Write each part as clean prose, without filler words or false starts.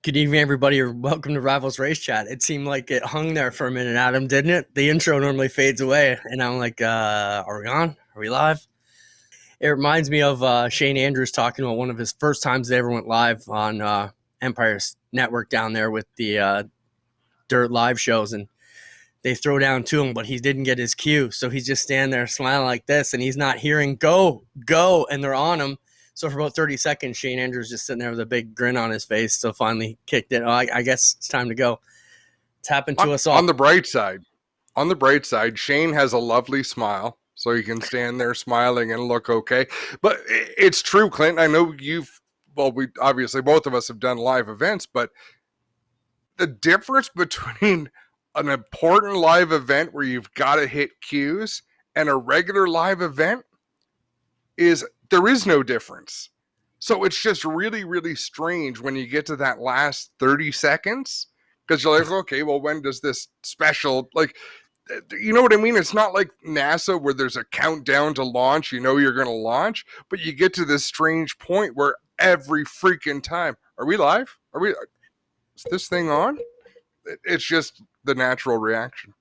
Good evening, everybody, or welcome to Rivalz Race Chat. It seemed like it hung there for a minute, Adam, didn't it? The intro normally fades away, and I'm like, are we on? Are we live? It reminds me of Shane Andrews talking about one of his first times they ever went live on Empire's network down there with the Dirt live shows, and they throw down to him, but he didn't get his cue, so he's just standing there smiling like this, and he's not hearing go, go, and they're on him. So for about 30 seconds, Shane Andrews just sitting there with a big grin on his face. So finally kicked it. Oh, I guess it's time to go. It's happened to us all. On the bright side, Shane has a lovely smile, so he can stand there smiling and look okay. But it's true, Clint. I know we obviously both of us have done live events, but the difference between an important live event where you've got to hit cues and a regular live event is there is no difference. So it's just really, really strange when you get to that last 30 seconds because you're like, okay, well, when does this special, like, you know what I mean? It's not like NASA where there's a countdown to launch, you know you're going to launch, but you get to this strange point where every freaking time, are we live? Is this thing on? It's just the natural reaction.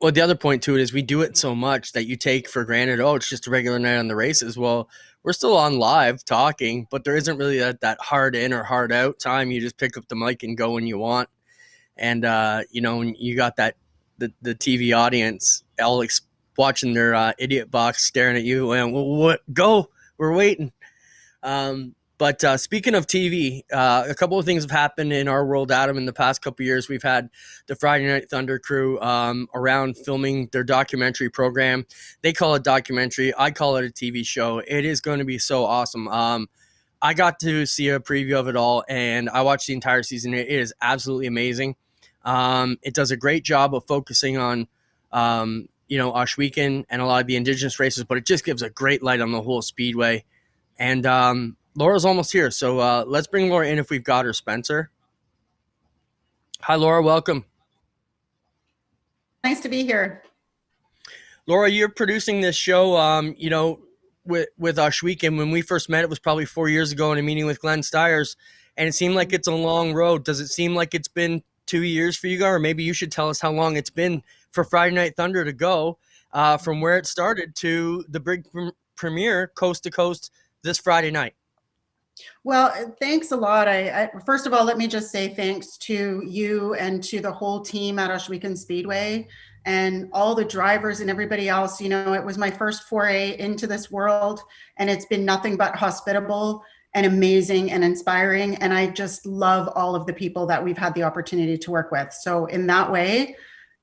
Well, the other point to it is we do it so much that you take for granted, oh, it's just a regular night on the races. Well, we're still on live talking, but there isn't really that hard in or hard out time. You just pick up the mic and go when you want. And, you got the TV audience all watching their idiot box staring at you and what go, we're waiting. But speaking of TV, a couple of things have happened in our world, Adam, in the past couple of years. We've had the Friday Night Thunder crew around filming their documentary program. They call it documentary. I call it a TV show. It is going to be so awesome. I got to see a preview of it all, and I watched the entire season. It is absolutely amazing. It does a great job of focusing on, Oshweekend and a lot of the indigenous races, but it just gives a great light on the whole speedway. And Laura's almost here, so let's bring Laura in if we've got her, Spencer. Hi, Laura. Welcome. Nice to be here. Laura, you're producing this show, with Oshweekend. When we first met, it was probably 4 years ago in a meeting with Glenn Stiers, and it seemed like it's a long road. Does it seem like it's been 2 years for you guys? Or maybe you should tell us how long it's been for Friday Night Thunder to go from where it started to the big premiere coast to coast this Friday night. Well, thanks a lot. I first of all, let me just say thanks to you and to the whole team at Oshweekend Speedway and all the drivers and everybody else. You know, it was my first foray into this world, and it's been nothing but hospitable and amazing and inspiring. And I just love all of the people that we've had the opportunity to work with. So in that way,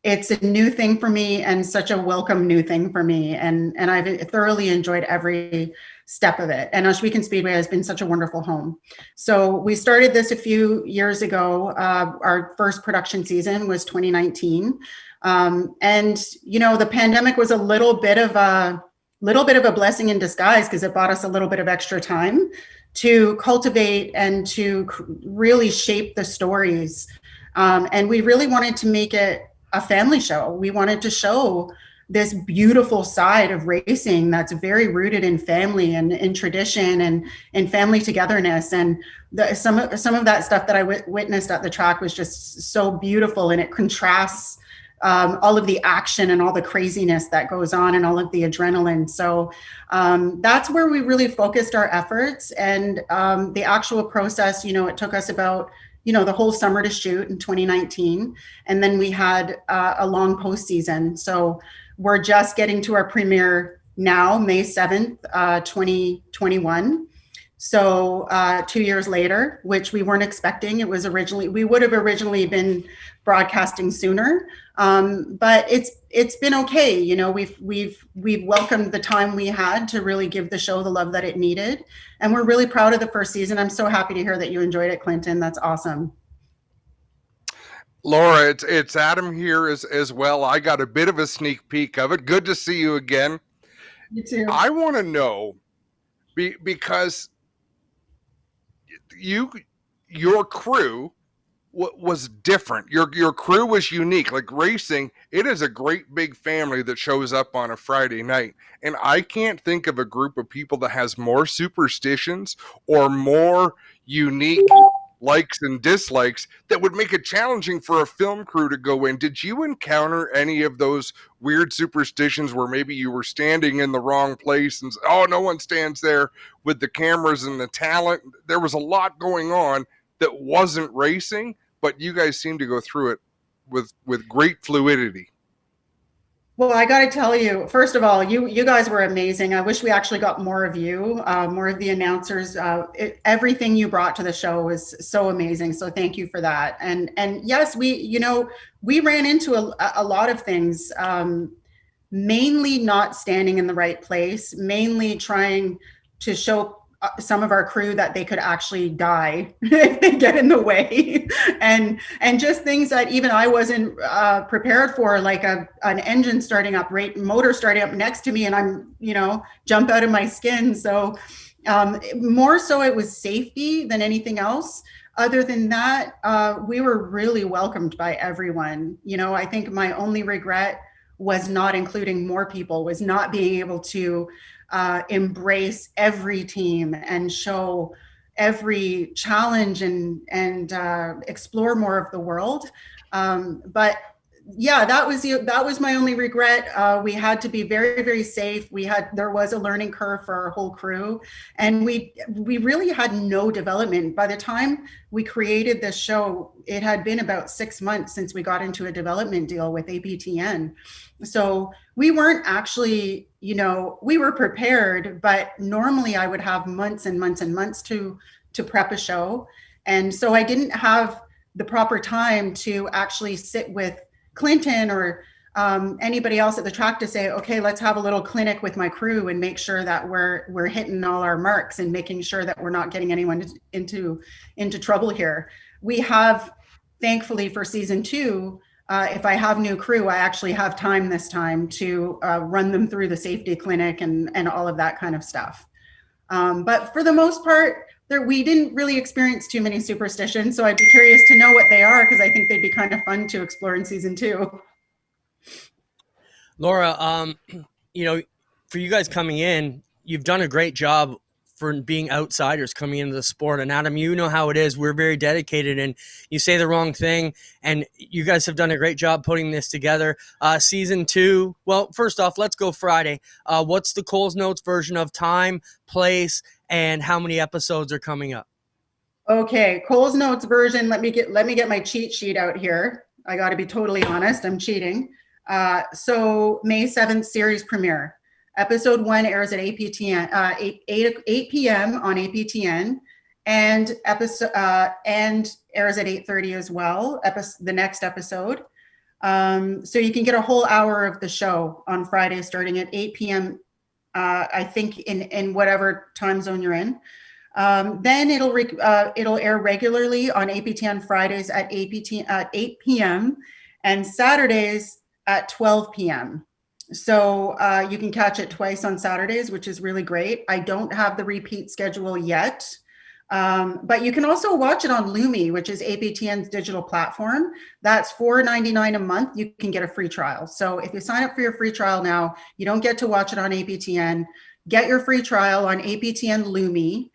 it's a new thing for me and such a welcome new thing for me. And I've thoroughly enjoyed every step of it. And Oshweekend Speedway has been such a wonderful home. So we started this a few years ago. Our first production season was 2019. And, you know, the pandemic was a little bit of a blessing in disguise because it bought us a little bit of extra time to cultivate and to really shape the stories. And we really wanted to make it a family show. We wanted to show this beautiful side of racing that's very rooted in family and in tradition and in family togetherness. And some of that stuff that I witnessed at the track was just so beautiful, and it contrasts all of the action and all the craziness that goes on and all of the adrenaline. So that's where we really focused our efforts. And the actual process, you know, it took us about the whole summer to shoot in 2019. And then we had a long postseason. So we're just getting to our premiere now, May 7th, 2021. So 2 years later, which we weren't expecting. We would have originally been broadcasting sooner, but it's been okay. You know, we've welcomed the time we had to really give the show the love that it needed, and we're really proud of the first season. I'm so happy to hear that you enjoyed it, Clinton. That's awesome. Laura, it's Adam here as well. I got a bit of a sneak peek of it. Good to see you again. You too. I want to know because your crew was different. Your crew was unique. Like racing, it is a great big family that shows up on a Friday night. And I can't think of a group of people that has more superstitions or more unique likes and dislikes that would make it challenging for a film crew to go in. Did you encounter any of those weird superstitions where maybe you were standing in the wrong place and, oh, no one stands there with the cameras and the talent? There was a lot going on that wasn't racing, but you guys seem to go through it with great fluidity. Well, I got to tell you, first of all, you guys were amazing. I wish we actually got more of you, more of the announcers. Everything you brought to the show was so amazing. So thank you for that. And yes, we ran into a lot of things, mainly not standing in the right place, mainly trying to show some of our crew that they could actually die if they get in the way, and just things that even I wasn't prepared for, like an engine starting up, motor starting up next to me, and I'm jump out of my skin. So more so it was safety than anything else. Other than that, we were really welcomed by everyone. I think my only regret was not including more people, was not being able to embrace every team and show every challenge and explore more of the world. But yeah, that was my only regret. We had to be very, very safe. There was a learning curve for our whole crew, and we really had no development. By the time we created this show, it had been about 6 months since we got into a development deal with APTN. So we weren't actually, we were prepared, but normally I would have months and months and months to prep a show. And so I didn't have the proper time to actually sit with Clinton or anybody else at the track to say, okay, let's have a little clinic with my crew and make sure that we're hitting all our marks and making sure that we're not getting anyone into trouble here. We have, thankfully for season 2, if I have new crew, I actually have time this time to run them through the safety clinic and all of that kind of stuff. But for the most part, we didn't really experience too many superstitions. So I'd be curious to know what they are, because I think they'd be kind of fun to explore in season 2. Laura, for you guys coming in, you've done a great job for being outsiders coming into the sport. And Adam, you know how it is. We're very dedicated, and you say the wrong thing. And you guys have done a great job putting this together. Season 2, well, first off, let's go Friday. What's the Coles Notes version of time, place, and how many episodes are coming up? Okay, Coles Notes version. Let me get my cheat sheet out here. I got to be totally honest. I'm cheating. So May 7th series premiere. Episode 1 airs at APTN, 8 p.m. on APTN, and airs at 8:30 as well. The next episode. So you can get a whole hour of the show on Friday, starting at 8 p.m. I think in whatever time zone you're in. Then it'll air regularly on APTN Fridays at 8 p.m. and Saturdays at 12 p.m. So you can catch it twice on Saturdays, which is really great. I don't have the repeat schedule yet, but you can also watch it on Lumi, which is APTN's digital platform. That's $4.99 a month. You can get a free trial. So if you sign up for your free trial now, you don't get to watch it on APTN. Get your free trial on APTN Lumi.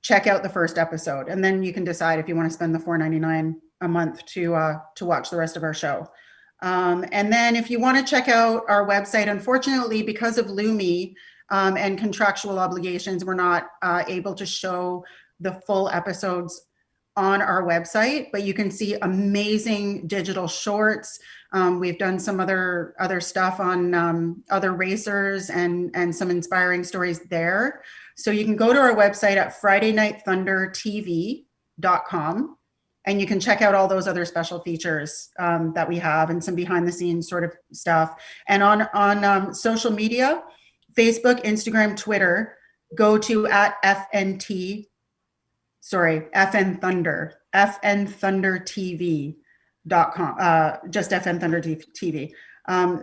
Check out the first episode, and then you can decide if you want to spend the $4.99 a month to watch the rest of our show. And then if you want to check out our website, unfortunately, because of Lumi and contractual obligations, we're not able to show the full episodes on our website, but you can see amazing digital shorts. We've done some other stuff on other racers and some inspiring stories there. So you can go to our website at FridayNightThunderTV.com. And you can check out all those other special features that we have and some behind the scenes sort of stuff. And on social media, Facebook, Instagram, Twitter, go to FN Thunder, FNThunderTV.com, just FN Thunder TV.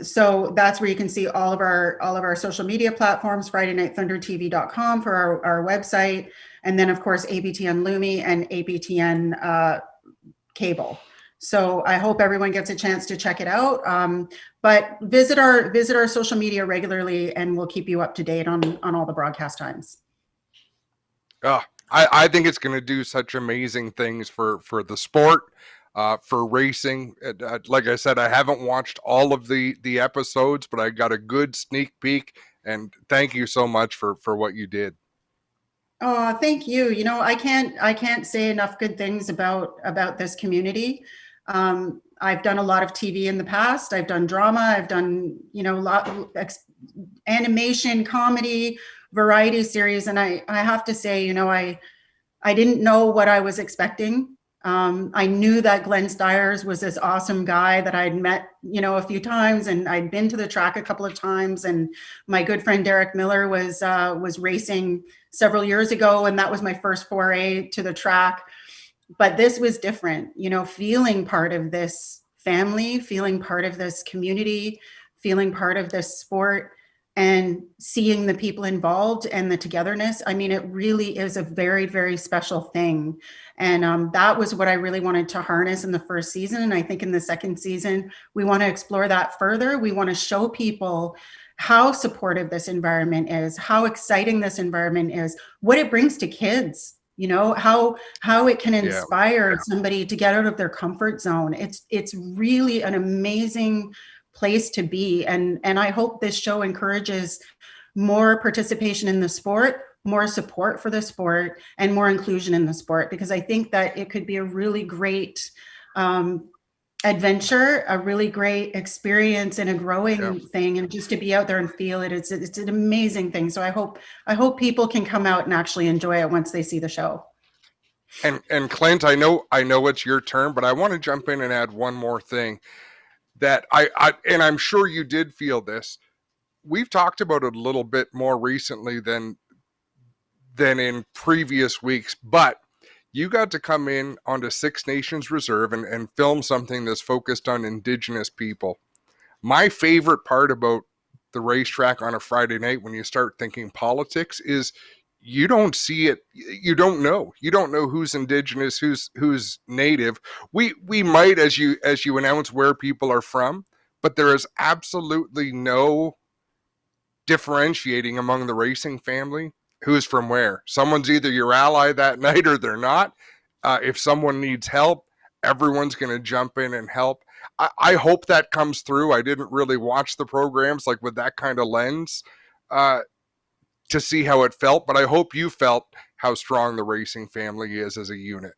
So that's where you can see all of our social media platforms, FridayNightThunderTV.com for our website. And then of course, APTN Lumi and APTN cable. So I hope everyone gets a chance to check it out. But visit our social media regularly, and we'll keep you up to date on all the broadcast times. I think it's going to do such amazing things for the sport, for racing. Like I said, I haven't watched all of the episodes, but I got a good sneak peek. And thank you so much for what you did. Oh, thank you. You know, I can't say enough good things about this community. I've done a lot of TV in the past. I've done drama. I've done, you know, animation, comedy, variety series, and I have to say, you know, I didn't know what I was expecting. I knew that Glenn Stiers was this awesome guy that I'd met, you know, a few times, and I'd been to the track a couple of times. And my good friend Derek Miller was racing several years ago, and that was my first foray to the track. But this was different, you know, feeling part of this family, feeling part of this community, feeling part of this sport, and seeing the people involved and the togetherness. I mean, it really is a very, very special thing. And that was what I really wanted to harness in the first season. And I think in the second season, we want to explore that further. We want to show people how supportive this environment is, how exciting this environment is, what it brings to kids, you know, how it can inspire somebody to get out of their comfort zone. It's really an amazing place to be. And I hope this show encourages more participation in the sport, more support for the sport, and more inclusion in the sport, because I think that it could be a really great adventure, a really great experience, and a growing thing. And just to be out there and feel it, it's an amazing thing. So I hope people can come out and actually enjoy it once they see the show. And Clint, I know it's your turn, but I want to jump in and add one more thing that and I'm sure you did feel this. We've talked about it a little bit more recently than in previous weeks, but you got to come in onto Six Nations Reserve and film something that's focused on Indigenous people. My favorite part about the racetrack on a Friday night when you start thinking politics is you don't see it. You don't know who's Indigenous, who's Native. We might, as you announce where people are from, but there is absolutely no differentiating among the racing family who's from where. Someone's either your ally that night or they're not. If someone needs help, everyone's going to jump in and help. I hope that comes through. I didn't really watch the programs like with that kind of lens to see how it felt, but I hope you felt how strong the racing family is as a unit.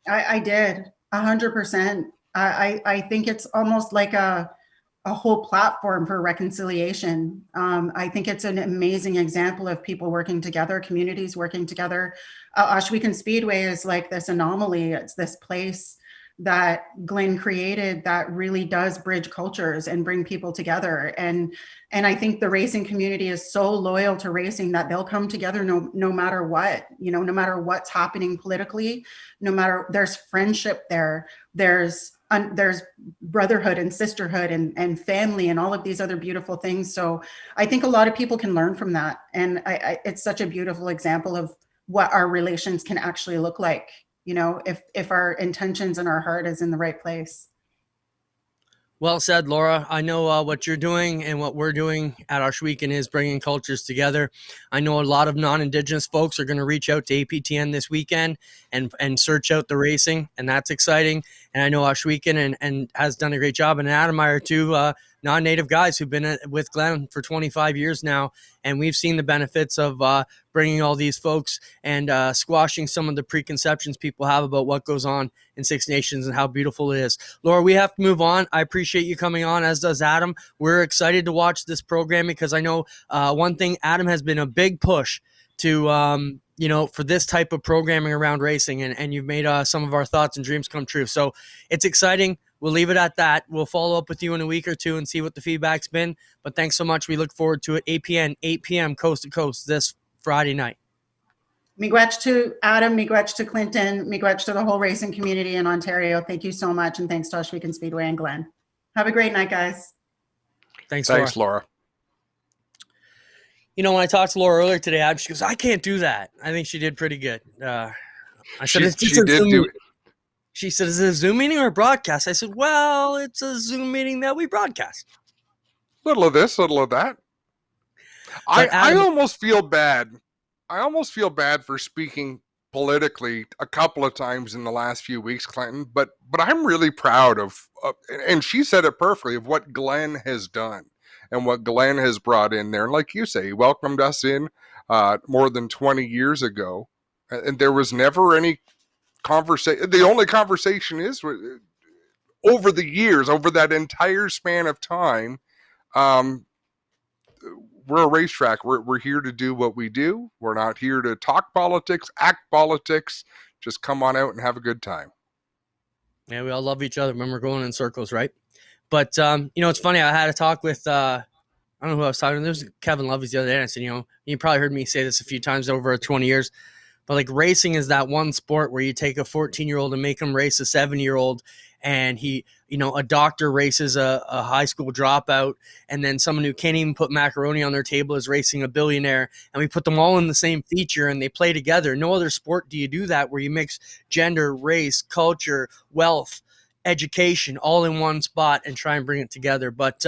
I did 100%. I think it's almost like a whole platform for reconciliation. I think it's an amazing example of people working together, communities working together. Ohsweken Speedway is like this anomaly. It's this place that Glenn created that really does bridge cultures and bring people together. And I think the racing community is so loyal to racing that they'll come together no matter what, you know, no matter what's happening politically, no matter, there's friendship there, there's brotherhood and sisterhood and family and all of these other beautiful things. So I think a lot of people can learn from that. And it's such a beautiful example of what our relations can actually look like, you know, if our intentions and our heart is in the right place. Well said, Laura. I know what you're doing and what we're doing at Ohsweken is bringing cultures together. I know a lot of non-Indigenous folks are going to reach out to APTN this weekend and search out the racing, and that's exciting. And I know Ohsweken and has done a great job. And Adam and I are two non-native guys who've been with Glenn for 25 years now, and we've seen the benefits of bringing all these folks and squashing some of the preconceptions people have about what goes on in Six Nations and how beautiful it is. Laura, we have to move on. I appreciate you coming on, as does Adam. We're excited to watch this program because I know one thing, Adam has been a big push to you know, for this type of programming around racing, and you've made some of our thoughts and dreams come true. So it's exciting. We'll leave it at that. We'll follow up with you in a week or two and see what the feedback's been. But thanks so much. We look forward to it. 8 p.m. coast to coast this Friday night. Miigwech to Adam, miigwech to Clinton, miigwech to the whole racing community in Ontario. Thank you so much. And thanks to Ohsweken Speedway and Glenn. Have a great night, guys. Thanks, Laura. You know, when I talked to Laura earlier today, she goes, I can't do that. I think she did pretty good. I said, it's just She said, is it a Zoom meeting or a broadcast? I said, well, it's a Zoom meeting that we broadcast. Little of this, little of that. I almost feel bad. I almost feel bad for speaking politically a couple of times in the last few weeks, Clinton, but I'm really proud of and she said it perfectly, of what Glenn has done and what Glenn has brought in there. And like you say, he welcomed us in more than 20 years ago, and there was never any conversation. The only conversation is over the years, over that entire span of time. Um, we're a racetrack. We're here to do what we do. We're not here to talk politics, act politics. Just come on out and have a good time. Yeah, we all love each other when we're going in circles, right? But it's funny. I had a talk with I don't know who I was talking to. There was Kevin Lovey's the other day. And I said, you probably heard me say this a few times over 20 years. But like racing is that one sport where you take a 14-year-old and make him race a 7-year-old, and he, a doctor races a high school dropout, and then someone who can't even put macaroni on their table is racing a billionaire, and we put them all in the same feature and they play together. No other sport do you do that, where you mix gender, race, culture, wealth, education all in one spot and try and bring it together. But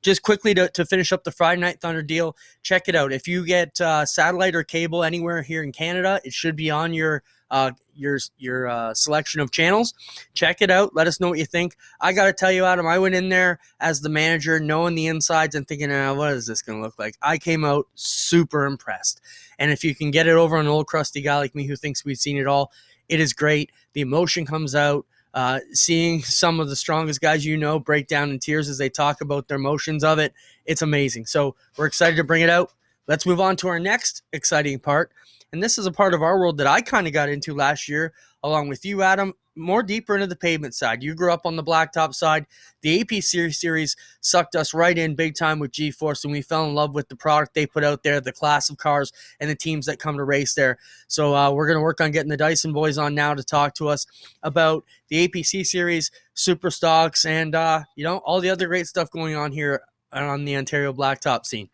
just quickly to finish up the Friday Night Thunder deal, check it out. If you get satellite or cable anywhere here in Canada, it should be on your selection of channels. Check it out. Let us know what you think. I got to tell you, Adam, I went in there as the manager, knowing the insides and thinking, what is this going to look like? I came out super impressed. And if you can get it over on an old crusty guy like me who thinks we've seen it all, it is great. The emotion comes out. Seeing some of the strongest guys break down in tears as they talk about their emotions of it, it's amazing. So we're excited to bring it out. Let's move on to our next exciting part. And this is a part of our world that I kind of got into last year, along with you, Adam, more deeper into the pavement side. You grew up on the blacktop side. The AP Series sucked us right in big time with G-Force, and we fell in love with the product they put out there, the class of cars, and the teams that come to race there. So we're going to work on getting the Dyson boys on now to talk to us about the APC Series, Super Stocks, and all the other great stuff going on here on the Ontario blacktop scene.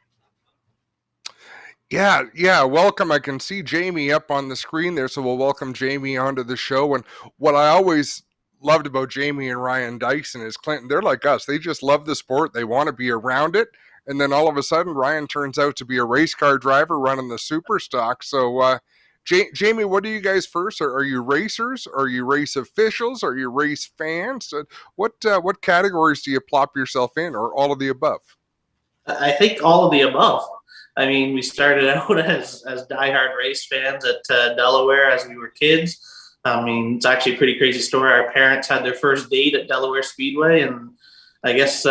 Yeah. Welcome. I can see Jamie up on the screen there, so we'll welcome Jamie onto the show. And what I always loved about Jamie and Ryan Dyson is, Clinton, they're like us. They just love the sport. They want to be around it. And then all of a sudden, Ryan turns out to be a race car driver running the super stock. So, Jamie, what are you guys first? Are you racers? Are you race officials? Are you race fans? What categories do you plop yourself in, or all of the above? I think all of the above. I mean, we started out as diehard race fans at Delaware as we were kids. I mean, it's actually a pretty crazy story. Our parents had their first date at Delaware Speedway, and I guess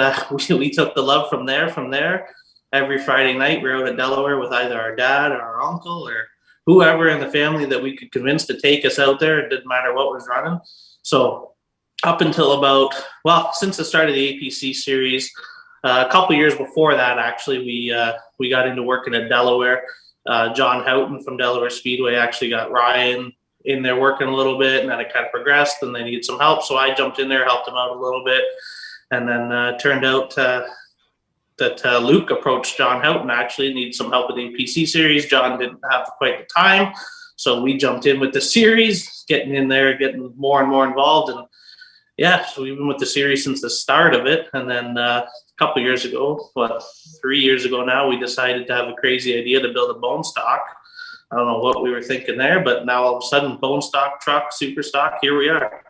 we took the love from there. Every Friday night, we were out at Delaware with either our dad or our uncle or whoever in the family that we could convince to take us out there. It didn't matter what was running. So up until since the start of the APC Series, a couple years before that, actually, we got into working at Delaware. John Houghton from Delaware Speedway actually got Ryan in there working a little bit, and then it kind of progressed, and they needed some help. So I jumped in there, helped him out a little bit, and then turned out that Luke approached John Houghton, actually needed some help with the APC Series. John didn't have quite the time, so we jumped in with the series, getting in there, getting more and more involved, and yeah, so we've been with the series since the start of it. And then a couple years ago, 3 years ago now, we decided to have a crazy idea to build a bone stock. I don't know what we were thinking there, but now all of a sudden, bone stock, truck, super stock, here we are.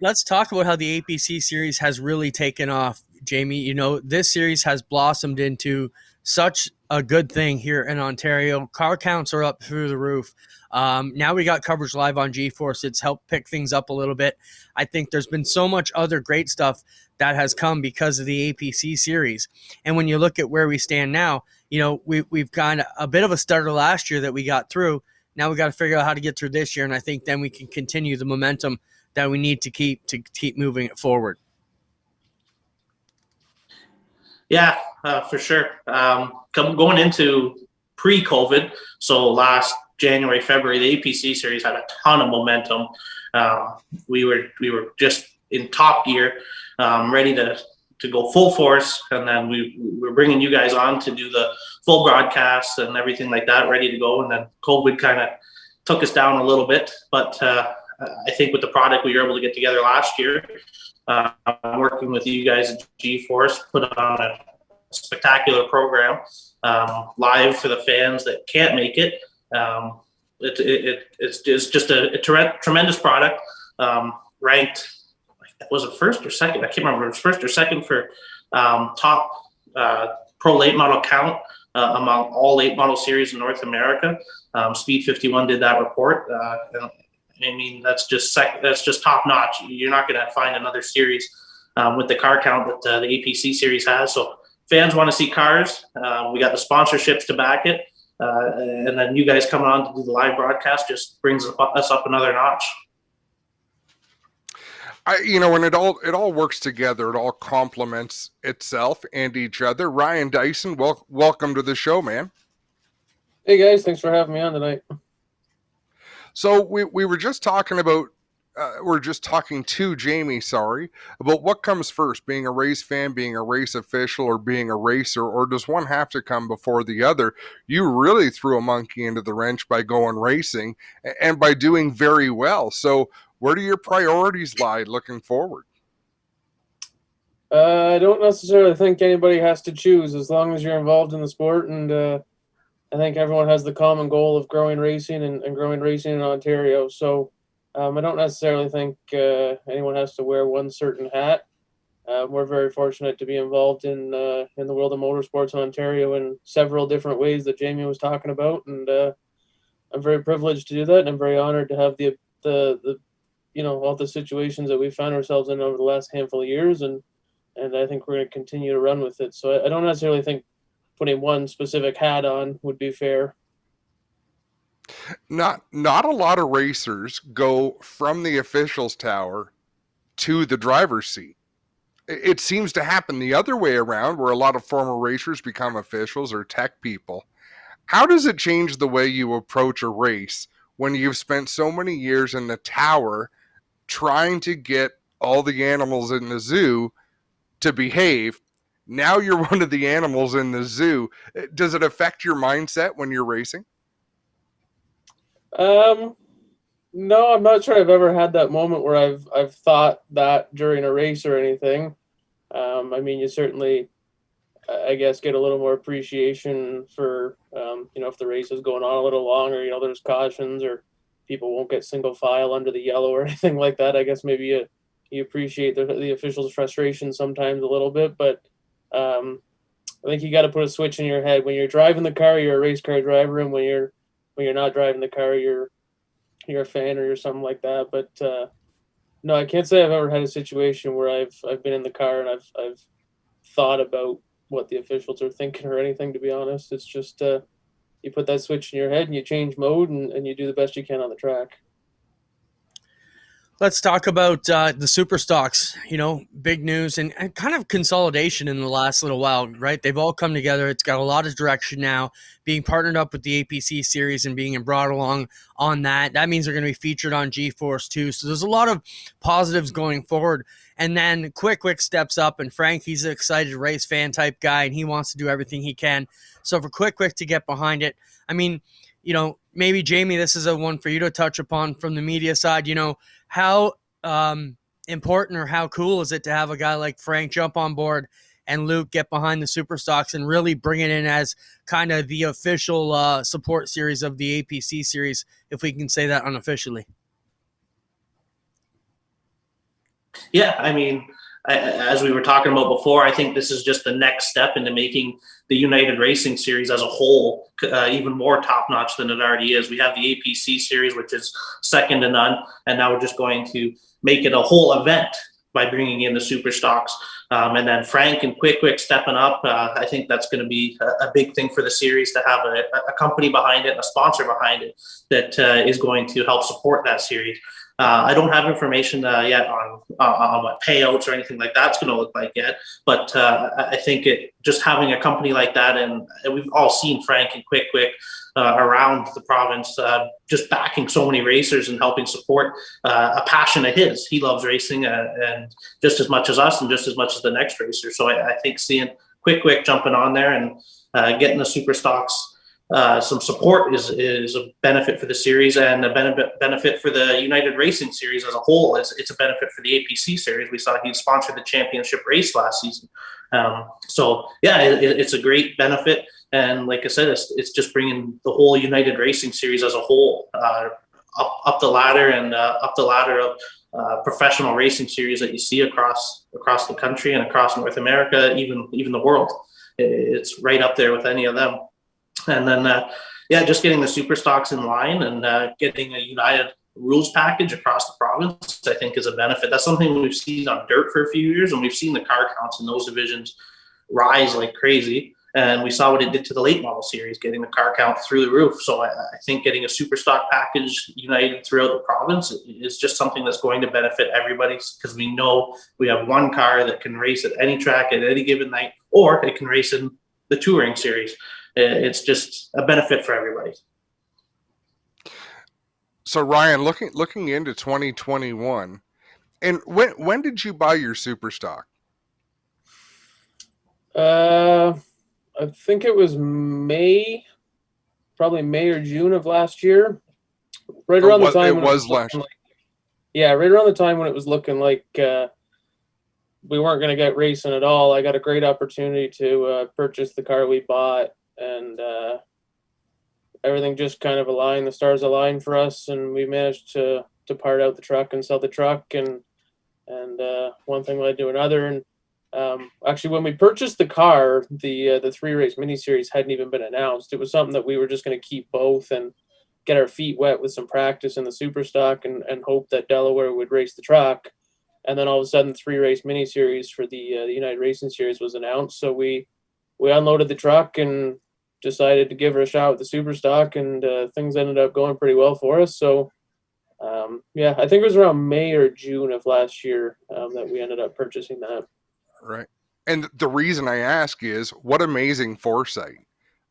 Let's talk about how the APC Series has really taken off, Jamie. This series has blossomed into such a good thing here in Ontario. Car counts are up through the roof. Now we got coverage live on G-Force. It's helped pick things up a little bit. I think there's been so much other great stuff that has come because of the APC Series. And when you look at where we stand now, we've got a bit of a stutter last year that we got through. Now we got to figure out how to get through this year, and I think then we can continue the momentum that we need to keep moving it forward. Yeah, for sure. Going into pre-COVID, so last January, February, the APC Series had a ton of momentum. We were just in top gear, ready to go full force, and then we were bringing you guys on to do the full broadcasts and everything like that, ready to go. And then COVID kind of took us down a little bit, but I think with the product we were able to get together last year, working with you guys at G-Force, put on spectacular program live for the fans that can't make it. It's just a tremendous product. Ranked, was it first or second? I can't remember. It was first or second for top pro late model count among all late model series in North America. Speed 51 did that report. I mean, that's just top notch. You're not going to find another series with the car count that the APC series has. So fans want to see cars. We got the sponsorships to back it. And then you guys coming on to do the live broadcast just brings us up another notch. And it all works together. It all complements itself and each other. Ryan Dyson, welcome to the show, man. Hey guys, thanks for having me on tonight. So we were just talking about, we're just talking to Jamie, about what comes first, being a race fan, being a race official, or being a racer, or does one have to come before the other? You really threw a monkey into the wrench by going racing and by doing very well. So where do your priorities lie looking forward? I don't necessarily think anybody has to choose as long as you're involved in the sport. And I think everyone has the common goal of growing racing and growing racing in Ontario. So I don't necessarily think anyone has to wear one certain hat. We're very fortunate to be involved in the world of motorsports in Ontario in several different ways that Jamie was talking about. And I'm very privileged to do that. And I'm very honored to have the all the situations that we found ourselves in over the last handful of years, and I think we're going to continue to run with it. So I don't necessarily think putting one specific hat on would be fair. Not a lot of racers go from the officials tower to the driver's seat. It seems to happen the other way around, where a lot of former racers become officials or tech people. How does it change the way you approach a race when you've spent so many years in the tower trying to get all the animals in the zoo to behave? Now you're one of the animals in the zoo. Does it affect your mindset when you're racing? No, I'm not sure I've ever had that moment where I've thought that during a race or anything. I mean, you certainly, I guess, get a little more appreciation for, if the race is going on a little longer, there's cautions or people won't get single file under the yellow or anything like that. I guess maybe you appreciate the officials' frustration sometimes a little bit, but I think you got to put a switch in your head. When you're driving the car, you're a race car driver, and when you're not driving the car, you're a fan or you're something like that. But no, I can't say I've ever had a situation where I've been in the car and I've thought about what the officials are thinking or anything, to be honest. It's just you put that switch in your head and you change mode and you do the best you can on the track. Let's talk about the super stocks, big news and kind of consolidation in the last little while, right? They've all come together. It's got a lot of direction now, being partnered up with the APC series and being brought along on that. That means they're going to be featured on G-Force too. So there's a lot of positives going forward. And then Quick steps up, and Frank, he's an excited race fan type guy, and he wants to do everything he can. So for Quick to get behind it, I mean, maybe Jamie, this is a one for you to touch upon from the media side. How important or how cool is it to have a guy like Frank jump on board and Luke get behind the super stocks and really bring it in as kind of the official support series of the APC series, if we can say that unofficially? Yeah, I mean, as we were talking about before, I think this is just the next step into making the United Racing Series as a whole even more top-notch than it already is. We have the APC Series, which is second to none, and now we're just going to make it a whole event by bringing in the super stocks. And then Frank and Quick stepping up. I think that's going to be a big thing for the series, to have a company behind it, a sponsor behind it that is going to help support that series. I don't have information yet on what payouts or anything like that's going to look like yet, but I think just having a company like that, and we've all seen Frank and Quick around the province, just backing so many racers and helping support a passion of his. He loves racing and just as much as us and just as much as the next racer. So I think seeing Quick jumping on there and getting the super stocks some support is a benefit for the series, and a benefit for the United Racing Series as a whole. It's a benefit for the APC Series. We saw he sponsored the championship race last season. So yeah, it's a great benefit. And like I said, it's just bringing the whole United Racing Series as a whole up the ladder and up the ladder of professional racing series that you see across the country and across North America, even the world. It's right up there with any of them. And then, just getting the super stocks in line and getting a united rules package across the province, I think, is a benefit. That's something we've seen on dirt for a few years, and we've seen the car counts in those divisions rise like crazy. And we saw what it did to the late model series, getting the car count through the roof. So I think getting a super stock package united throughout the province is just something that's going to benefit everybody, because we know we have one car that can race at any track at any given night, or it can race in the touring series. It's just a benefit for everybody. So Ryan, looking into 2021, and when did you buy your super stock? I think it was probably May or June of last year. Right around the time it was last. Right around the time when it was looking like we weren't going to get racing at all. I got a great opportunity to purchase the car we bought, and everything just kind of aligned. The stars aligned for us, and we managed to part out the truck and sell the truck, and one thing led to another. And actually, when we purchased the car, the 3-race mini series hadn't even been announced. It was something that we were just going to keep both and get our feet wet with some practice in the super stock, and hope that Delaware would race the truck. And then all of a sudden, the 3-race mini series for the United Racing Series was announced. So we unloaded the truck and decided to give her a shot with the super stock, and things ended up going pretty well for us. So I think it was around May or June of last year that we ended up purchasing that. Right. And the reason I ask is, what amazing foresight.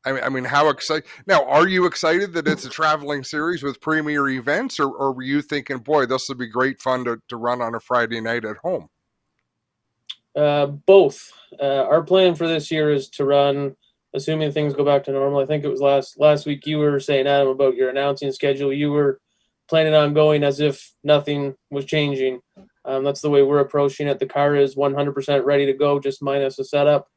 I mean, how excited. Now, are you excited that it's a traveling series with premier events, or were you thinking, boy, this would be great fun to run on a Friday night at home? Both. Our plan for this year is to run, assuming things go back to normal. I think it was last week you were saying, Adam, about your announcing schedule. You were planning on going as if nothing was changing. That's the way we're approaching it. The car is 100% ready to go, just minus the setup.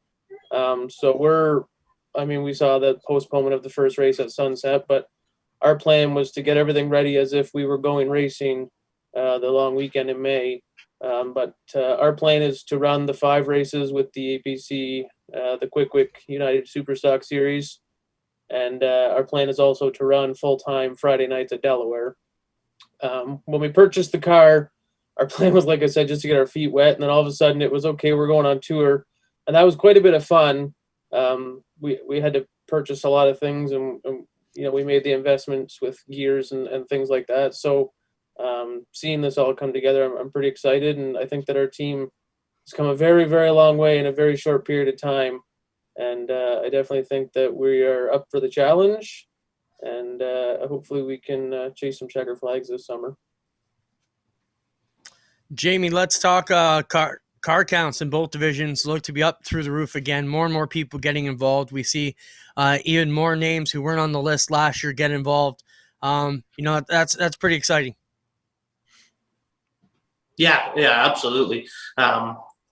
So we saw the postponement of the first race at sunset, but our plan was to get everything ready as if we were going racing the long weekend in May. But our plan is to run the 5 races with the APC, the Quick United Superstock Series. And our plan is also to run full-time Friday nights at Delaware. When we purchased the car, our plan was, like I said, just to get our feet wet. And then all of a sudden it was, okay, we're going on tour. And that was quite a bit of fun. We had to purchase a lot of things, and we made the investments with gears and things like that. So seeing this all come together, I'm pretty excited. And I think that our team has come a very, very long way in a very short period of time. And I definitely think that we are up for the challenge. And hopefully we can chase some checker flags this summer. Jamie, let's talk car counts in both divisions look to be up through the roof again. More and more people getting involved. We see even more names who weren't on the list last year get involved. That's pretty exciting. Yeah, absolutely.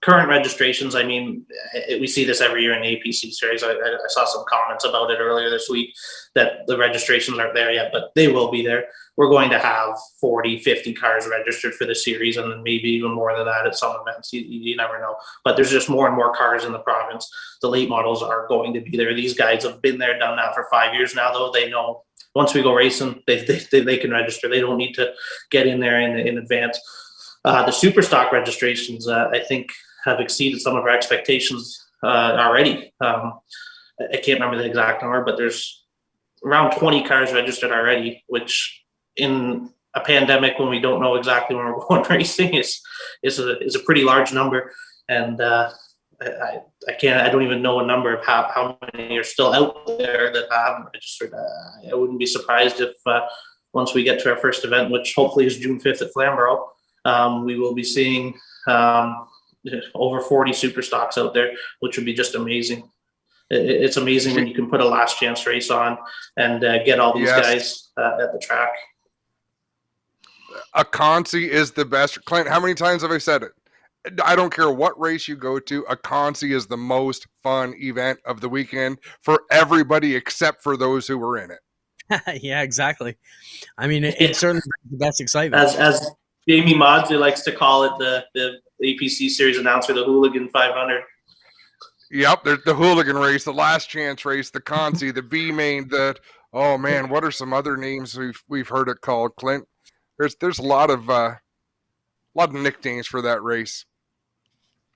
Current registrations, we see this every year in the APC series. I saw some comments about it earlier this week that the registrations aren't there yet, but they will be there. We're going to have 40, 50 cars registered for the series, and then maybe even more than that at some events. You never know. But there's just more and more cars in the province. The late models are going to be there. These guys have been there, done that for 5 years now, though. They know once we go racing, they can register. They don't need to get in there in advance. The super stock registrations, I think, have exceeded some of our expectations already. I can't remember the exact number, but there's around 20 cars registered already, which in a pandemic, when we don't know exactly when we're going racing, is a pretty large number. And I don't even know a number of how many are still out there that haven't registered. I wouldn't be surprised if once we get to our first event, which hopefully is June 5th at Flamborough, we will be seeing over 40 super stocks out there, which would be just amazing. It's amazing when you can put a last chance race on and get all these guys at the track. A Consi is the best. Clint, how many times have I said it? I don't care what race you go to, a Consi is the most fun event of the weekend for everybody except for those who were in it. Yeah, exactly. I mean, it's certainly the best excitement. As Jamie Maudsley likes to call it, the APC series announcer, the Hooligan 500. Yep, there's the Hooligan race, the last chance race, the Consi, the B main, oh man, what are some other names we've heard it called, Clint? There's a lot of nicknames for that race.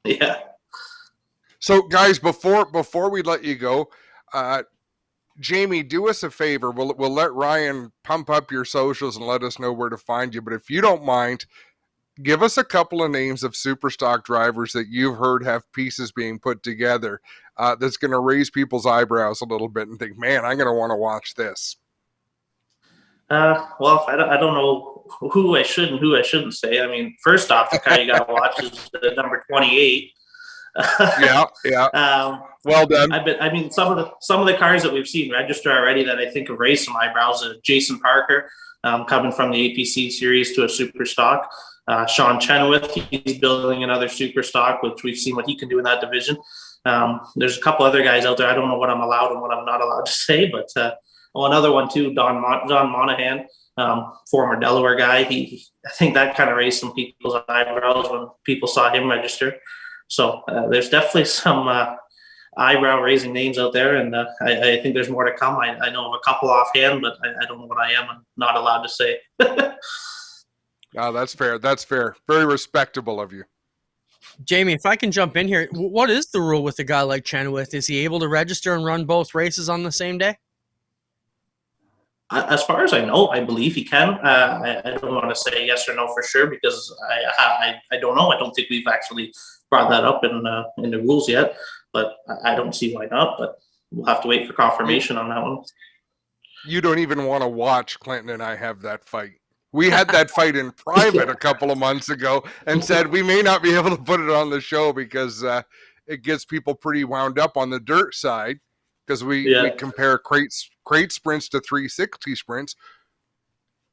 Yeah. So guys, before we let you go, Jamie, do us a favor. We'll let Ryan pump up your socials and let us know where to find you. But if you don't mind, give us a couple of names of super stock drivers that you've heard have pieces being put together that's going to raise people's eyebrows a little bit and think, man, I'm going to want to watch this. Well, I don't know who I should and who I shouldn't say. I mean, first off, the car you got to watch is the number 28. Yeah. Well done. I mean, some of the cars that we've seen register already that I think have raised some eyebrows. Jason Parker, coming from the APC series to a super stock. Sean Chenoweth, he's building another super stock, which we've seen what he can do in that division. There's a couple other guys out there. I don't know what I'm allowed and what I'm not allowed to say, but another one too, John Monahan, former Delaware guy. I think that kind of raised some people's eyebrows when people saw him register. So there's definitely some eyebrow-raising names out there, and I think there's more to come. I know of a couple offhand, but I don't know what I am and not allowed to say. Oh, that's fair. That's fair. Very respectable of you. Jamie, if I can jump in here, what is the rule with a guy like Chenoweth? Is he able to register and run both races on the same day? As far as I know, I believe he can. I don't want to say yes or no for sure because I don't know. I don't think we've actually brought that up in the rules yet, but I don't see why not. But we'll have to wait for confirmation on that one. You don't even want to watch Clinton and I have that fight. We had that fight in private a couple of months ago and said we may not be able to put it on the show because it gets people pretty wound up on the dirt side because we compare crate sprints to 360 sprints.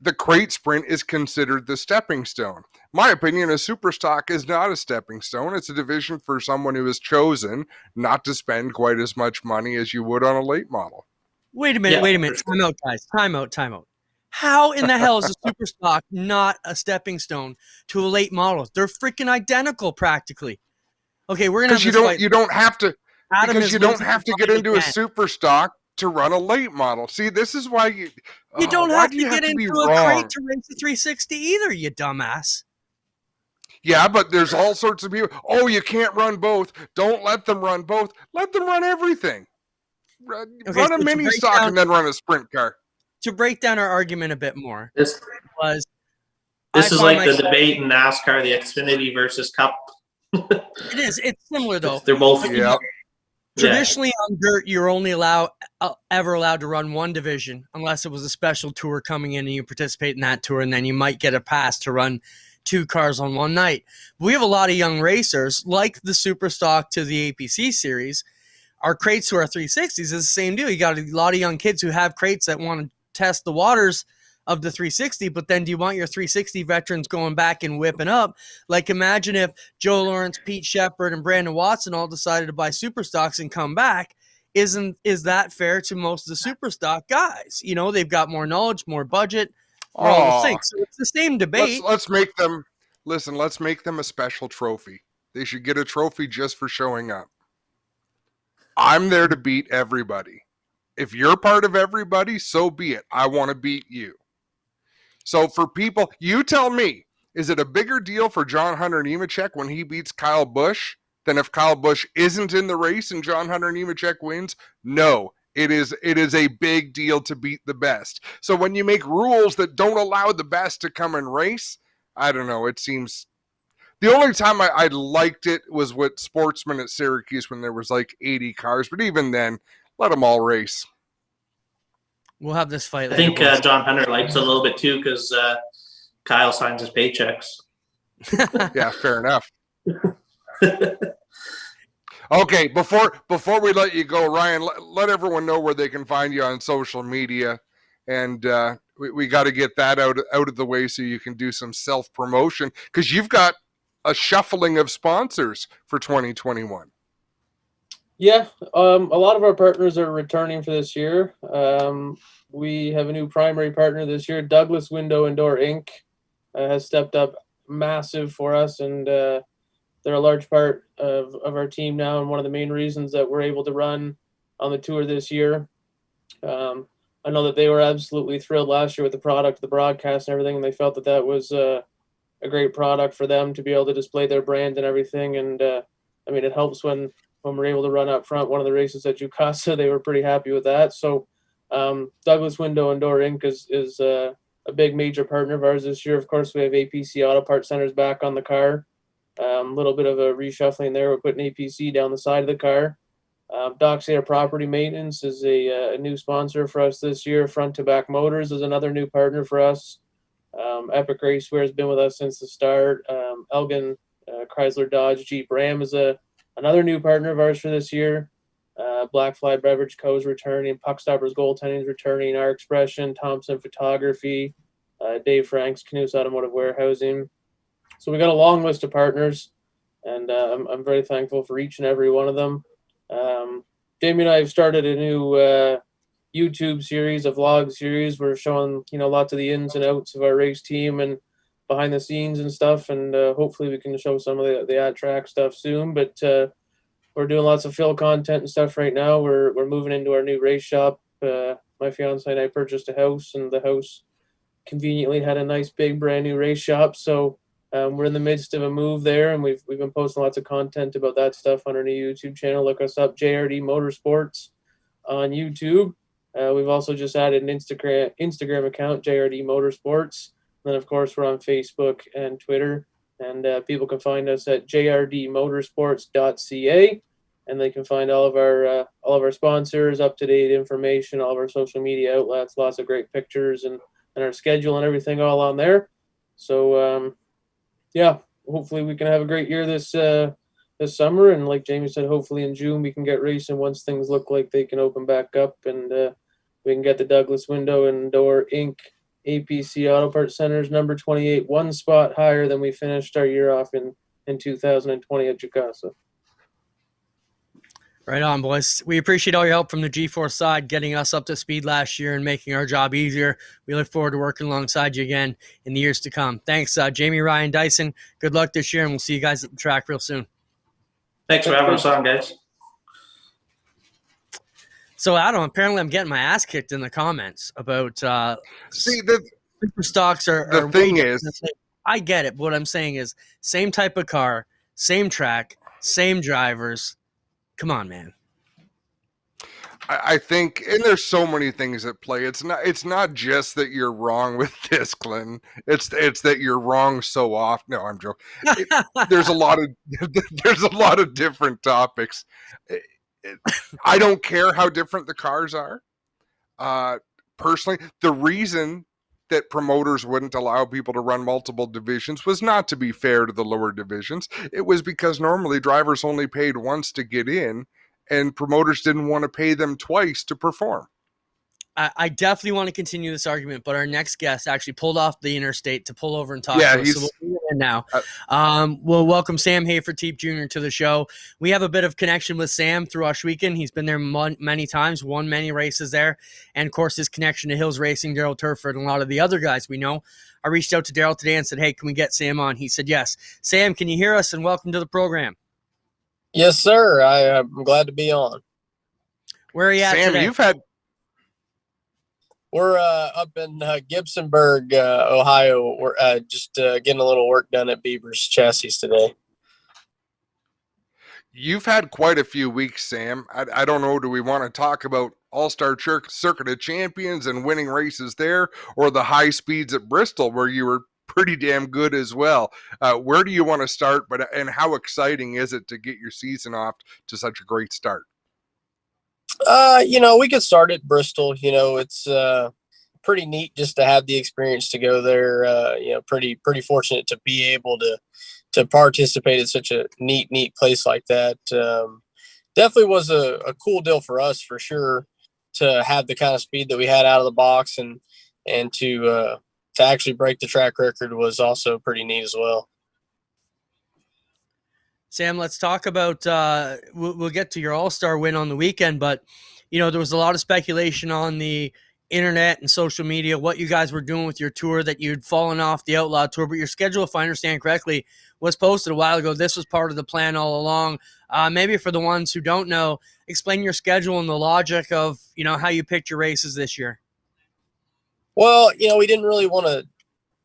The crate sprint is considered the stepping stone. My opinion, a super stock is not a stepping stone. It's a division for someone who has chosen not to spend quite as much money as you would on a late model. Wait a minute. Time out, guys. Time out. How in the hell is a super stock not a stepping stone to a late model? They're freaking identical practically. Okay, we're gonna have this fight. You don't have to get into a again. super stock to run a late model. See, this is why you don't have to get into a crate to race the 360 either, you dumbass. Yeah, but there's all sorts of people. Oh, you can't run both. Don't let them run both. Let them run everything. Run a mini stock and then run a sprint car. To break down our argument a bit more, this is like the debate in NASCAR, the Xfinity versus Cup. It is. It's similar though. They're both. Traditionally on dirt, you're only ever allowed to run one division unless it was a special tour coming in and you participate in that tour, and then you might get a pass to run two cars on one night. But we have a lot of young racers, like the super stock to the APC series. Our crates to our 360s is the same deal. You got a lot of young kids who have crates that want to test the waters of the 360, but then do you want your 360 veterans going back and whipping up? Like, imagine if Joe Lawrence, Pete Shepard, and Brandon Watson all decided to buy super stocks and come back. Is that fair to most of the super stock guys? You know, they've got more knowledge, more budget, all those things. So it's the same debate. Let's make them a special trophy. They should get a trophy just for showing up. I'm there to beat everybody. If you're part of everybody, so be it. I want to beat you. So for people, you tell me, is it a bigger deal for John Hunter Nemechek when he beats Kyle Busch than if Kyle Busch isn't in the race and John Hunter Nemechek wins? No, it is a big deal to beat the best. So when you make rules that don't allow the best to come and race, I don't know, it seems... The only time I liked it was with Sportsman at Syracuse when there was like 80 cars, but even then, let them all race. We'll have this fight. I think John Hunter likes it a little bit too because Kyle signs his paychecks. Yeah, fair enough. Okay, before we let you go, Ryan, let everyone know where they can find you on social media, and we got to get that out of the way so you can do some self promotion, because you've got a shuffling of sponsors for 2021. Yeah, a lot of our partners are returning for this year. We have a new primary partner this year, Douglas Window and Door Inc. Has stepped up massive for us, and they're a large part of our team now, and one of the main reasons that we're able to run on the tour this year. I know that they were absolutely thrilled last year with the product, the broadcast, and everything, and they felt that that was a great product for them to be able to display their brand and everything. And I mean, it helps when we're able to run up front. One of the races at Jukasa, they were pretty happy with that. So Douglas Window and Door Inc. is a big major partner of ours this year. Of course, we have APC Auto Parts Centers back on the car. A little bit of a reshuffling there. We're putting APC down the side of the car. Docksair Property Maintenance is a new sponsor for us this year. Front to Back Motors is another new partner for us. Epic Racewear has been with us since the start. Elgin Chrysler Dodge Jeep Ram is another new partner of ours for this year. Blackfly Beverage Co. is returning. Puckstoppers Goaltending is returning. Our Expression, Thompson Photography, Dave Franks, Canoes Automotive Warehousing. So we got a long list of partners, and I'm very thankful for each and every one of them. Jamie and I have started a new YouTube series, a vlog series. We're showing, lots of the ins and outs of our race team and behind the scenes and stuff. And hopefully we can show some of the ad track stuff soon. But we're doing lots of fill content and stuff right now. We're moving into our new race shop. My fiance and I purchased a house, and the house conveniently had a nice big brand new race shop. So we're in the midst of a move there, and we've been posting lots of content about that stuff on our new YouTube channel. Look us up, JRD Motorsports on YouTube. We've also just added an Instagram account, JRD Motorsports. And then, of course, we're on Facebook and Twitter. And people can find us at jrdmotorsports.ca. And they can find all of our sponsors, up-to-date information, all of our social media outlets, lots of great pictures, and our schedule and everything all on there. So, yeah, hopefully we can have a great year this summer. And like Jamie said, hopefully in June we can get racing once things look like they can open back up, and we can get the Douglas Window and Door Inc. APC Auto Parts Centers number 28 one spot higher than we finished our year off in 2020 at Jukasa. Right on, boys. We appreciate all your help from the G4 side, getting us up to speed last year and making our job easier. We look forward to working alongside you again in the years to come. Thanks, Jamie, Ryan, Dyson. Good luck this year, and we'll see you guys at the track real soon. Thanks for having us on, guys. So, Adam, apparently I'm getting my ass kicked in the comments about See, super stocks are the thing is, I get it, but what I'm saying is same type of car, same track, same drivers. Come on, man. I think, and there's so many things at play. It's not just that you're wrong with this, Clinton. It's that you're wrong so often. No, I'm joking. There's a lot of different topics. I don't care how different the cars are. Personally, the reason that promoters wouldn't allow people to run multiple divisions was not to be fair to the lower divisions. It was because normally drivers only paid once to get in, and promoters didn't want to pay them twice to perform. I definitely want to continue this argument, but our next guest actually pulled off the interstate to pull over and talk Yeah, to us. So we'll bring him in now. We'll welcome Sam Haferteep Jr. to the show. We have a bit of connection with Sam through Oshweekend. He's been there many times, won many races there. And, of course, his connection to Hills Racing, Daryl Turford, and a lot of the other guys we know. I reached out to Daryl today and said, hey, can we get Sam on? He said, yes. Sam, can you hear us? And welcome to the program. Yes, sir. I'm glad to be on. Where are you at Sam, today? We're up in Gibsonburg, Ohio. We're just getting a little work done at Bieber's Chassis today. You've had quite a few weeks, Sam. I don't know, do we want to talk about All-Star Circuit of Champions and winning races there, or the high speeds at Bristol where you were pretty damn good as well? Where do you want to start, and how exciting is it to get your season off to such a great start? We could start at Bristol. It's pretty neat just to have the experience to go there. Pretty fortunate to be able to participate in such a neat place like that. definitely was a cool deal for us for sure to have the kind of speed that we had out of the box, and to actually break the track record was also pretty neat as well. Sam, let's talk about. We'll get to your All-Star win on the weekend, but there was a lot of speculation on the internet and social media what you guys were doing with your tour, that you'd fallen off the Outlaw Tour, but your schedule, if I understand correctly, was posted a while ago. This was part of the plan all along. Maybe for the ones who don't know, explain your schedule and the logic of how you picked your races this year. Well, we didn't really want to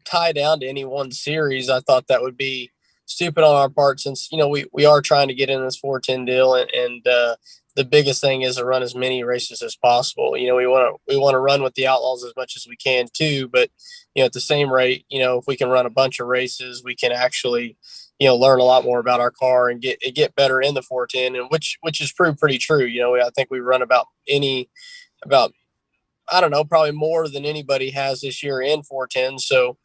tie down to any one series. I thought that would be stupid on our part, since we are trying to get in this 410 deal, and the biggest thing is to run as many races as possible. We want to run with the Outlaws as much as we can too, but at the same rate, if we can run a bunch of races, we can actually learn a lot more about our car and get better in the 410, and which has proved pretty true. I think we run about I don't know, probably more than anybody has this year in 410. So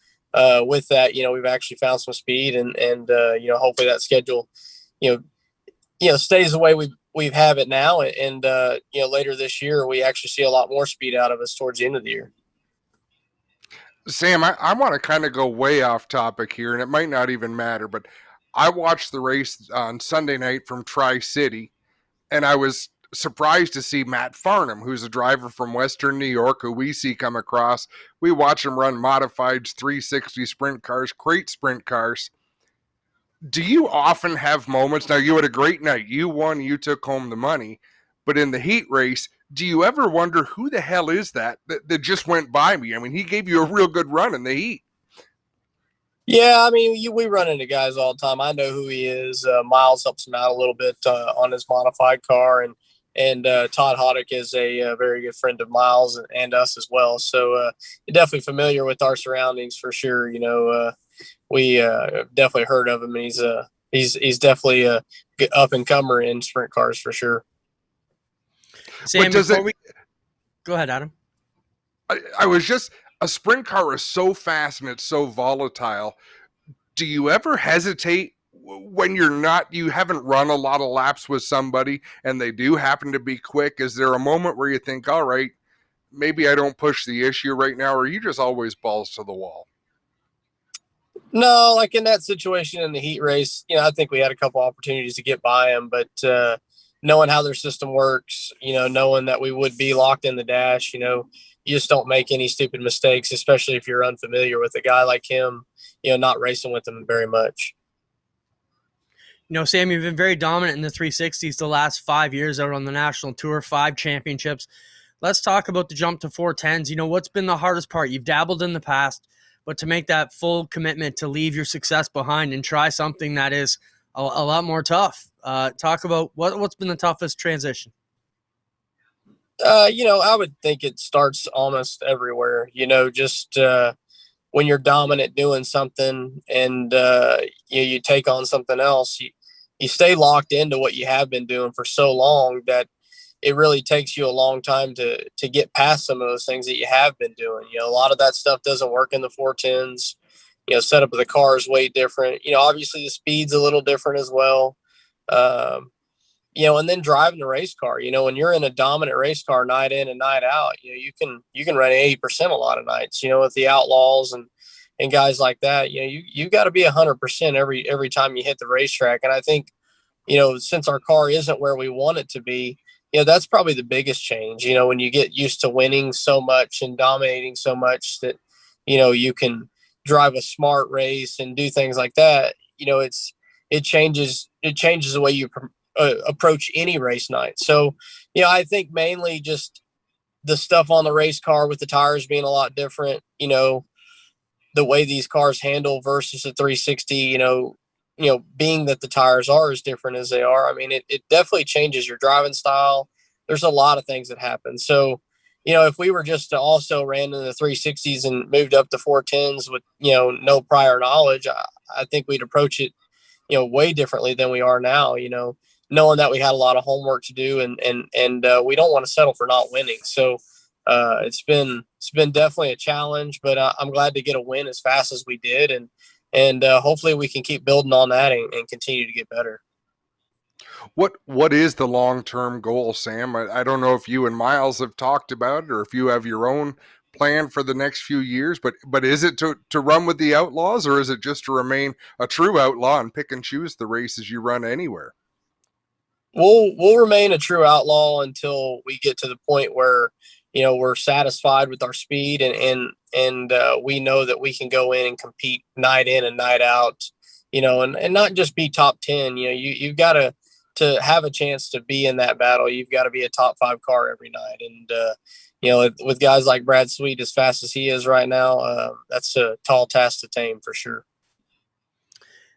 with that, we've actually found some speed, and hopefully that schedule, stays the way we have it now. And later this year, we actually see a lot more speed out of us towards the end of the year. Sam, I want to kind of go way off topic here, and it might not even matter, but I watched the race on Sunday night from Tri-City, and I was surprised to see Matt Farnham, who's a driver from Western New York, who we see come across. We watch him run modifieds, 360 sprint cars, crate sprint cars. Do you often have moments? Now, you had a great night. You won, you took home the money. But in the heat race, do you ever wonder who the hell is that just went by me? I mean, he gave you a real good run in the heat. Yeah, I mean, we run into guys all the time. I know who he is. Miles helps him out a little bit on his modified car, and Todd Hoddick is a very good friend of Miles and us as well. So you're definitely familiar with our surroundings for sure. We definitely heard of him, and he's definitely a up and comer in sprint cars for sure. Sam, go ahead, Adam. I was just, a sprint car is so fast and it's so volatile. Do you ever hesitate when you haven't run a lot of laps with somebody and they do happen to be quick? Is there a moment where you think, all right, maybe I don't push the issue right now, or are you just always balls to the wall? No, like in that situation in the heat race, I think we had a couple opportunities to get by them, but knowing how their system works, knowing that we would be locked in the dash, you just don't make any stupid mistakes, especially if you're unfamiliar with a guy like him, not racing with him very much. Sam, you've been very dominant in the 360s the last 5 years out on the national tour, 5 championships. Let's talk about the jump to 410s. What's been the hardest part? You've dabbled in the past, but to make that full commitment to leave your success behind and try something that is a lot more tough. Talk about what's been the toughest transition. I would think it starts almost everywhere, just when you're dominant doing something and you take on something else, you stay locked into what you have been doing for so long that it really takes you a long time to get past some of those things that you have been doing. A lot of that stuff doesn't work in the 410s. Setup of the car is way different. Obviously the speed's a little different as well. And then driving the race car, when you're in a dominant race car night in and night out, you can run 80% a lot of nights, with the Outlaws and guys like that. You got to be 100% every time you hit the racetrack. And I think, since our car isn't where we want it to be, that's probably the biggest change, when you get used to winning so much and dominating so much that, you can drive a smart race and do things like that. It changes the way you approach any race night. So, I think mainly just the stuff on the race car with the tires being a lot different, the way these cars handle versus a 360, being that the tires are as different as they are. I mean, it definitely changes your driving style. There's a lot of things that happen. So, if we were just to also ran in the 360s and moved up to 410s with, no prior knowledge, I think we'd approach it, way differently than we are now, knowing that we had a lot of homework to do and we don't want to settle for not winning. So it's been definitely a challenge, but I'm glad to get a win as fast as we did. And hopefully we can keep building on that and continue to get better. What is the long-term goal, Sam? I don't know if you and Miles have talked about it or if you have your own plan for the next few years, but is it to run with the Outlaws, or is it just to remain a true outlaw and pick and choose the races you run anywhere? We'll remain a true outlaw until we get to the point where, you know, we're satisfied with our speed and we know that we can go in and compete night in and night out, you know, and not just be top 10. You know, you've got to have a chance to be in that battle. You've got to be a top 5 car every night. And, you know, with guys like Brad Sweet, as fast as he is right now, that's a tall task to tame for sure.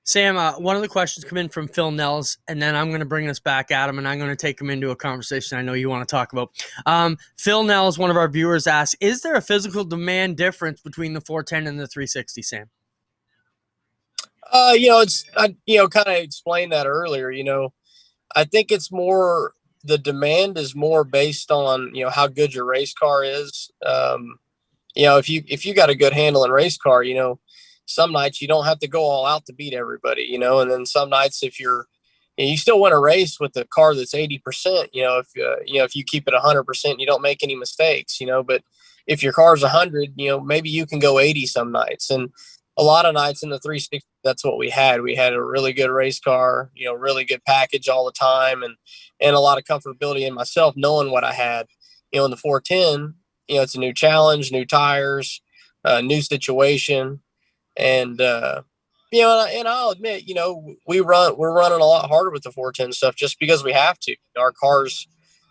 Sam, one of the questions come in from Phil Nels, and then I'm going to bring us back at him, and I'm going to take him into a conversation I know you want to talk about. Phil Nels, one of our viewers, asks, is there a physical demand difference between the 410 and the 360, Sam? You know, you know, kind of explained that earlier. You know, I think it's more, the demand is more based on, you know, how good your race car is. You know, if you got a good handling race car, you know, some nights you don't have to go all out to beat everybody, you know, and then some nights if you still win a race with a car that's 80%, you know, if you keep it 100%, you don't make any mistakes, you know, but if your car's 100, you know, maybe you can go 80 some nights. And a lot of nights in the 360, that's what we had. We had a really good race car, you know, really good package all the time, and a lot of comfortability in myself knowing what I had. You know, in the 410, you know, it's a new challenge, new tires, new situation. And, you know, and I'll admit, you know, we're running a lot harder with the 410 stuff just because we have to. Our car's,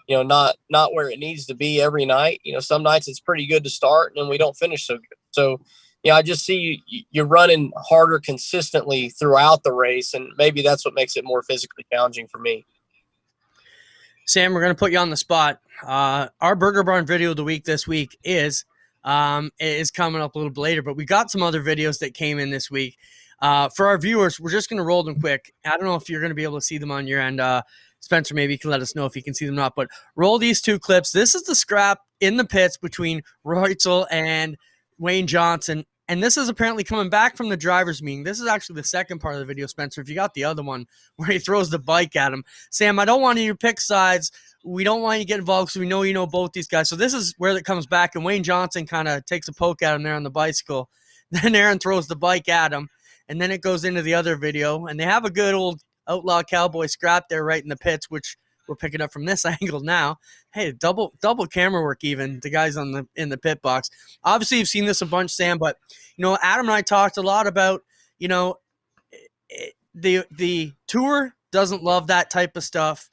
you know, not where it needs to be every night. You know, some nights it's pretty good to start and then we don't finish so good. So, yeah, I just see you're running harder consistently throughout the race, and maybe that's what makes it more physically challenging for me. Sam, we're going to put you on the spot. Our Burger Barn video of the week this week is coming up a little bit later, but we got some other videos that came in this week. For our viewers, we're just going to roll them quick. I don't know if you're going to be able to see them on your end. Spencer, maybe you can let us know if you can see them or not, but roll these 2 clips. This is the scrap in the pits between Reutzel and Wayne Johnson. And this is apparently coming back from the driver's meeting. This is actually the second part of the video, Spencer. If you got the other one where he throws the bike at him. Sam, I don't want you to pick sides. We don't want you to get involved because we know you know both these guys. So this is where it comes back. And Wayne Johnson kind of takes a poke at him there on the bicycle. Then Aaron throws the bike at him. And then it goes into the other video. And they have a good old outlaw cowboy scrap there right in the pits, which we're picking up from this angle now. Hey, double camera work even, the guys in the pit box. Obviously, you've seen this a bunch, Sam, but, you know, Adam and I talked a lot about, you know, the tour doesn't love that type of stuff,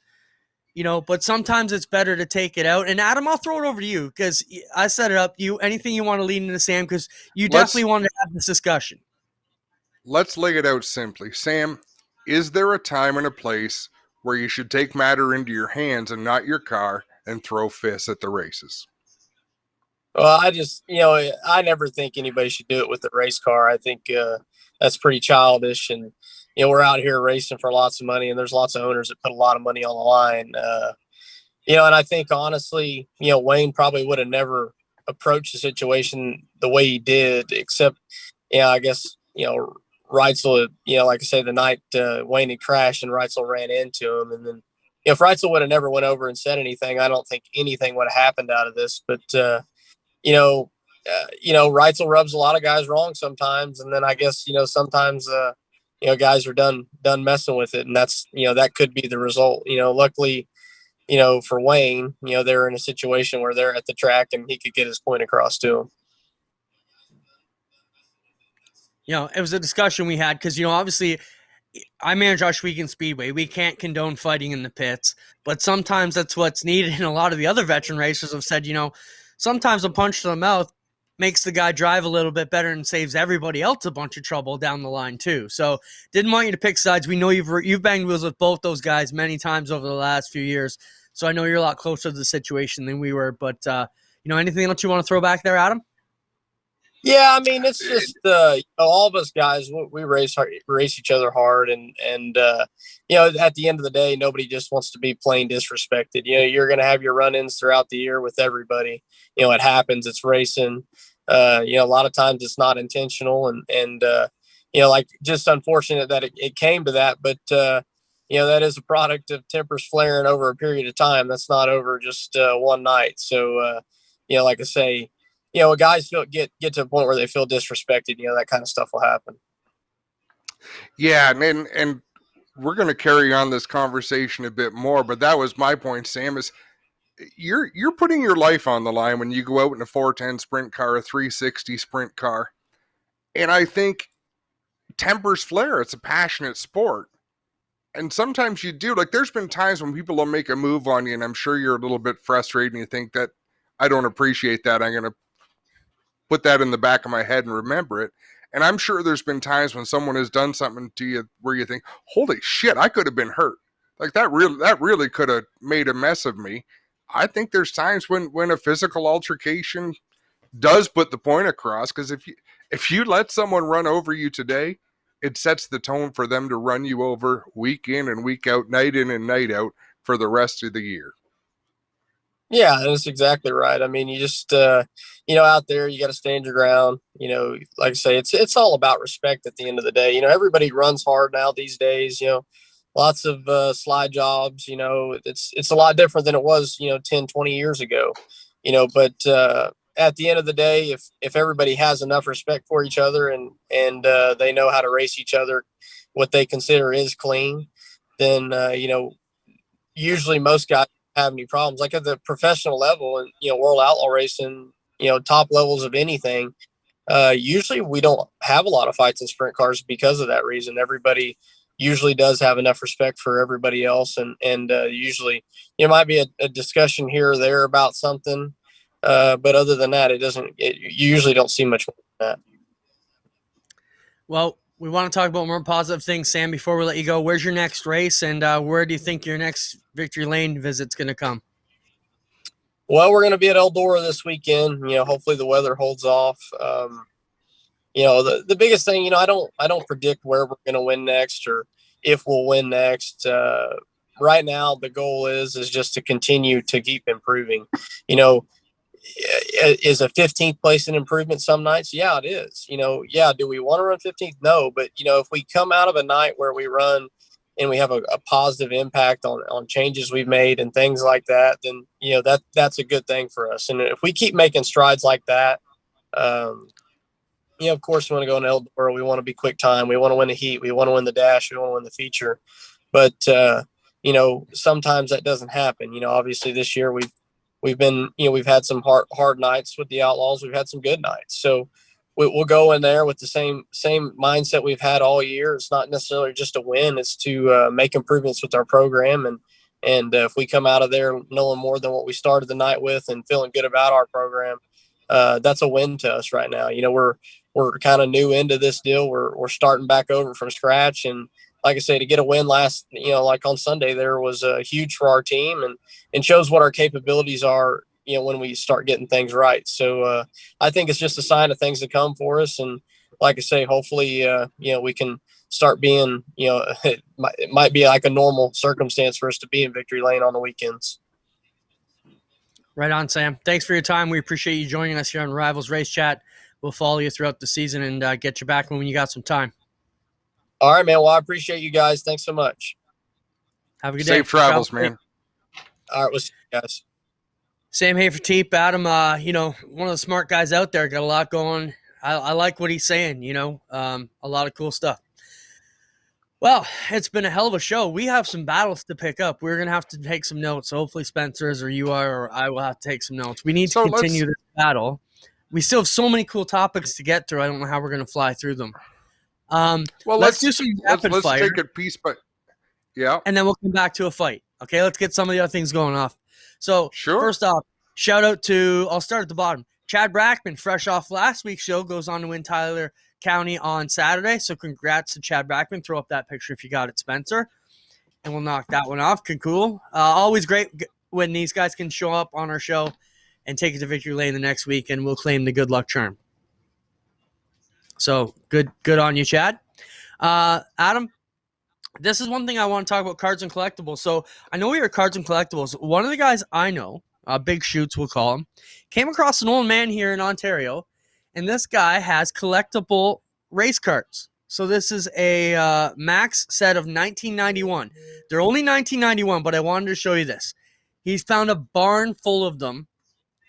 you know, but sometimes it's better to take it out. And Adam, I'll throw it over to you because I set it up. Anything you want to lead into, Sam, because you definitely wanted to have this discussion. Let's lay it out simply. Sam, is there a time and a place where you should take matter into your hands and not your car and throw fists at the races? Well, you know, I never think anybody should do it with a race car. I think that's pretty childish. And, you know, we're out here racing for lots of money, and there's lots of owners that put a lot of money on the line. You know, and I think, honestly, you know, Wayne probably would have never approached the situation the way he did, except, you know, I guess, you know, Reitzel, you know, like I say, the night Wayne had crashed and Reitzel ran into him. And then, you know, if Reitzel would have never went over and said anything, I don't think anything would have happened out of this. But, you know, Reitzel rubs a lot of guys wrong sometimes. And then I guess, you know, sometimes, you know, guys are done messing with it. And that's, you know, that could be the result. You know, luckily, you know, for Wayne, you know, they're in a situation where they're at the track and he could get his point across to him. You know, it was a discussion we had because, you know, obviously I manage Oshwegan Speedway. We can't condone fighting in the pits, but sometimes that's what's needed. And a lot of the other veteran racers have said, you know, sometimes a punch to the mouth makes the guy drive a little bit better and saves everybody else a bunch of trouble down the line too. So didn't want you to pick sides. We know you've banged wheels with both those guys many times over the last few years. So I know you're a lot closer to the situation than we were, but you know, anything else you want to throw back there, Adam? Yeah, I mean, it's just you know, all of us guys, we race each other hard, and you know, at the end of the day, nobody just wants to be plain disrespected. You know, you're going to have your run-ins throughout the year with everybody. You know, it happens. It's racing. You know, a lot of times it's not intentional, and you know, like, just unfortunate that it came to that. But that is a product of tempers flaring over a period of time. That's not over just one night. So, like I say, guys get to a point where they feel disrespected. That kind of stuff will happen. Yeah, and we're going to carry on this conversation a bit more, but that was my point, Sam, is you're putting your life on the line when you go out in a 410 sprint car, a 360 sprint car. And I think tempers flare. It's a passionate sport. And sometimes you do. Like, there's been times when people will make a move on you, and I'm sure you're a little bit frustrated and you think that I don't appreciate that. I'm going to put that in the back of my head and remember it. And I'm sure there's been times when someone has done something to you where you think, holy shit, I could have been hurt. Like, that really could have made a mess of me. I think there's times when a physical altercation does put the point across, because if you let someone run over you today, it sets the tone for them to run you over week in and week out, night in and night out for the rest of the year. Yeah, that's exactly right. I mean, you just, out there, you got to stand your ground. Like I say, it's all about respect at the end of the day. Everybody runs hard now these days, lots of slide jobs, it's a lot different than it was, 10, 20 years ago, but at the end of the day, if everybody has enough respect for each other and they know how to race each other, what they consider is clean, then, usually most guys don't have any problems. Like at the professional level and, world outlaw racing, top levels of anything, usually we don't have a lot of fights in sprint cars because of that reason. Everybody usually does have enough respect for everybody else. And usually it might be a discussion here or there about something. But other than that, you usually don't see much more than that. Well, we want to talk about more positive things, Sam, before we let you go. Where's your next race, and where do you think your next Victory Lane visit's going to come? Well, we're going to be at Eldora this weekend. Hopefully the weather holds off. The biggest thing, I don't predict where we're going to win next or if we'll win next. Right now, the goal is just to continue to keep improving. Is a 15th place an improvement some nights? Yeah, it is. Do we want to run 15th? No, but if we come out of a night where we run and we have a positive impact on changes we've made and things like that, then that's a good thing for us. And if we keep making strides like that, of course we want to go in Eldora. We want to be quick time. We want to win the heat. We want to win the dash. We want to win the feature. But sometimes that doesn't happen. Obviously this year we've been, we've had some hard nights with the Outlaws. We've had some good nights. So we'll go in there with the same mindset we've had all year. It's not necessarily just a win. It's to make improvements with our program. And if we come out of there knowing more than what we started the night with and feeling good about our program, that's a win to us right now. We're kind of new into this deal. We're starting back over from scratch. And like I say, to get a win last, like on Sunday, there was huge for our team and shows what our capabilities are, when we start getting things right. So I think it's just a sign of things to come for us. And like I say, hopefully, we can start being, it might be like a normal circumstance for us to be in Victory Lane on the weekends. Right on, Sam. Thanks for your time. We appreciate you joining us here on Rivalz Race Chat. We'll follow you throughout the season and get you back when you got some time. All right, man. Well, I appreciate you guys. Thanks so much. Have a good day. Safe travels, man. All right, we'll see you guys. Sam Haferteep, Adam, one of the smart guys out there, got a lot going. I like what he's saying, a lot of cool stuff. Well, it's been a hell of a show. We have some battles to pick up. We're going to have to take some notes. So hopefully Spencer's or you are, or I will have to take some notes. We need to continue this battle. We still have so many cool topics to get through. I don't know how we're going to fly through them. Let's do some rapid fire. Let's take it piece by yeah. And then we'll come back to a fight. Okay, let's get some of the other things going off. So sure. First off, shout out to, I'll start at the bottom. Chad Brackman, fresh off last week's show, goes on to win Tyler County on Saturday. So congrats to Chad Brackman. Throw up that picture if you got it, Spencer. And we'll knock that one off. Cool. Always great when these guys can show up on our show and take it to Victory Lane the next week, and we'll claim the good luck charm. So good on you, Chad. Adam, this is one thing I want to talk about, cards and collectibles. So I know you're cards and collectibles. One of the guys I know, Big Shoots we'll call him, came across an old man here in Ontario, and this guy has collectible race cards. So this is a Max set of 1991. They're only 1991, but I wanted to show you this. He's found a barn full of them.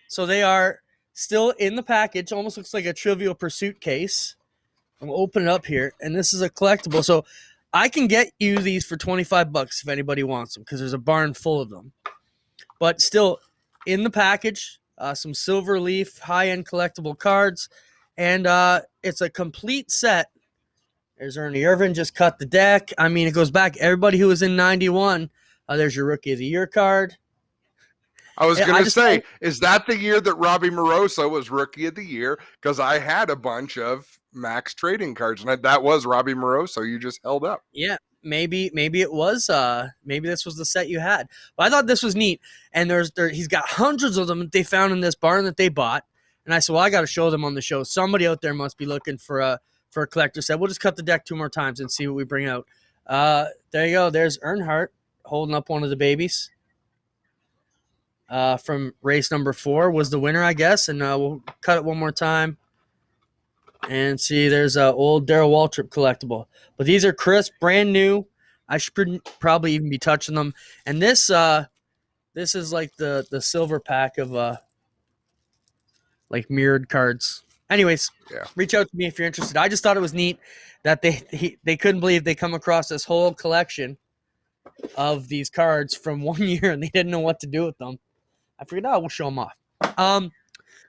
So they are still in the package. Almost looks like a Trivial Pursuit case. I'm gonna open it up here, and this is a collectible. So I can get you these for $25 if anybody wants them, because there's a barn full of them. But still, in the package, some Silver Leaf high-end collectible cards, and it's a complete set. There's Ernie Irvin, just cut the deck. I mean, it goes back everybody who was in 91. There's your Rookie of the Year card. I was going to say, is that the year that Robbie Moroso was Rookie of the Year? Because I had a bunch of Max trading cards, and that was Robbie Moroso you just held up. Yeah, maybe it was. Maybe this was the set you had. But I thought this was neat. And he's got hundreds of them that they found in this barn that they bought. And I said, well, I got to show them on the show. Somebody out there must be looking for a collector set. We'll just cut the deck 2 more times and see what we bring out. There you go. There's Earnhardt holding up one of the babies. From race number 4 was the winner, I guess. And we'll cut it one more time and see. There's a old Darrell Waltrip collectible, but these are crisp, brand new. I should probably even be touching them. And this is like the silver pack of like mirrored cards. Anyways, yeah. Reach out to me if you're interested. I just thought it was neat that they couldn't believe they come across this whole collection of these cards from 1 year and they didn't know what to do with them. I figured, we'll show them off.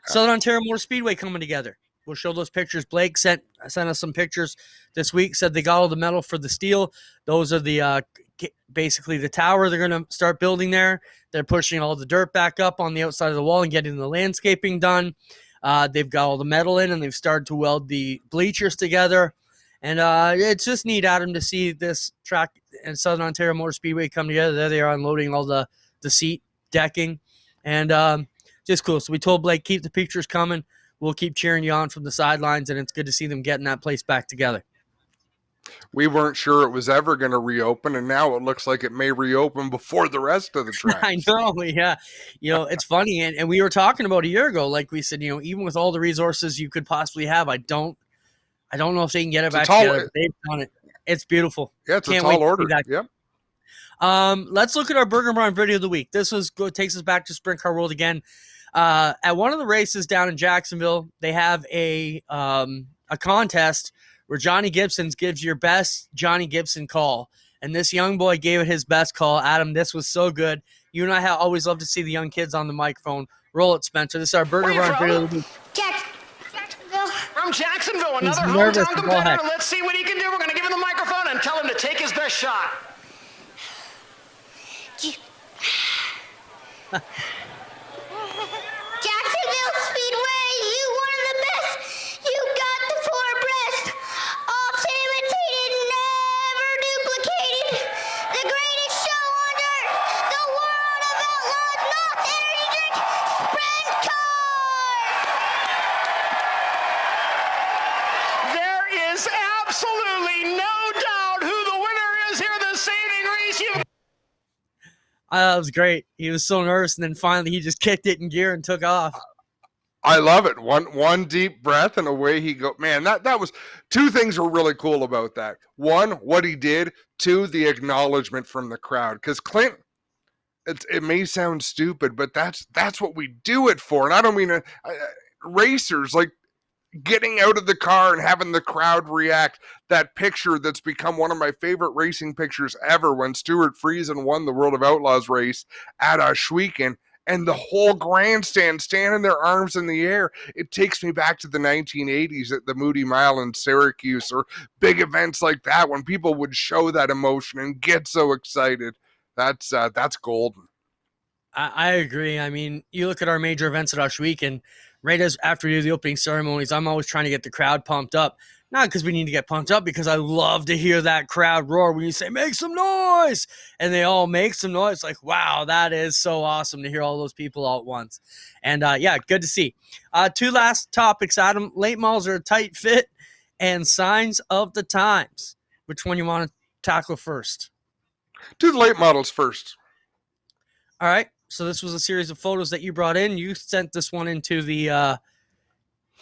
Southern Ontario Motor Speedway coming together. We'll show those pictures. Blake sent us some pictures this week, said they got all the metal for the steel. Those are the basically the tower they're going to start building there. They're pushing all the dirt back up on the outside of the wall and getting the landscaping done. They've got all the metal in, and they've started to weld the bleachers together. And it's just neat, Adam, to see this track and Southern Ontario Motor Speedway come together. There they are unloading all the seat decking. And just cool. So we told Blake, keep the pictures coming. We'll keep cheering you on from the sidelines, and it's good to see them getting that place back together. We weren't sure it was ever going to reopen, and now it looks like it may reopen before the rest of the track. I know, yeah. It's funny, and we were talking about a year ago, like we said, even with all the resources you could possibly have, I don't know if they can get it back together. But they've done it. It's beautiful. Yeah, it's a tall order. Yep. Let's look at our Burger Barn video of the week. This was good. Takes us back to Sprint Car World again. At one of the races down in Jacksonville, they have a contest where Johnny Gibson gives your best Johnny Gibson call. And this young boy gave it his best call. Adam, this was so good. You and I always love to see the young kids on the microphone. Roll it, Spencer. This is our Burger Barn video of the week. Jacksonville. From Jacksonville, another hometown competitor. Let's see what he can do. We're going to give him the microphone and tell him to take his best shot. Jacksonville Speedway, you one of the best. You got the 4 abreast, often imitated, never duplicated. The greatest show on dirt, the world of outlaws, North Energy Drink, Sprint Car. There is absolutely no doubt who the winner is here this evening, Reese. That was great. He was so nervous, and then finally he just kicked it in gear and took off. I love it. One deep breath and away he go. Man, that was 2 things were really cool about that. 1, what he did. 2, the acknowledgement from the crowd. Because Clint, it may sound stupid, but that's what we do it for. And I don't mean racers like getting out of the car and having the crowd react. That picture that's become one of my favorite racing pictures ever, when Stuart Friesen won the World of Outlaws race at Ohsweken, and the whole grandstand standing their arms in the air. It takes me back to the 1980s at the Moody Mile in Syracuse, or big events like that when people would show that emotion and get so excited. That's golden. I agree. I mean, you look at our major events at Ohsweken, right after we do the opening ceremonies, I'm always trying to get the crowd pumped up. Not because we need to get pumped up, because I love to hear that crowd roar when you say, make some noise. And they all make some noise. Like, wow, that is so awesome to hear all those people all at once. And yeah, good to see. 2 last topics, Adam. Late models are a tight fit and signs of the times. Which one you want to tackle first? Do the late models first. All right. So this was a series of photos that you brought in. You sent this one into the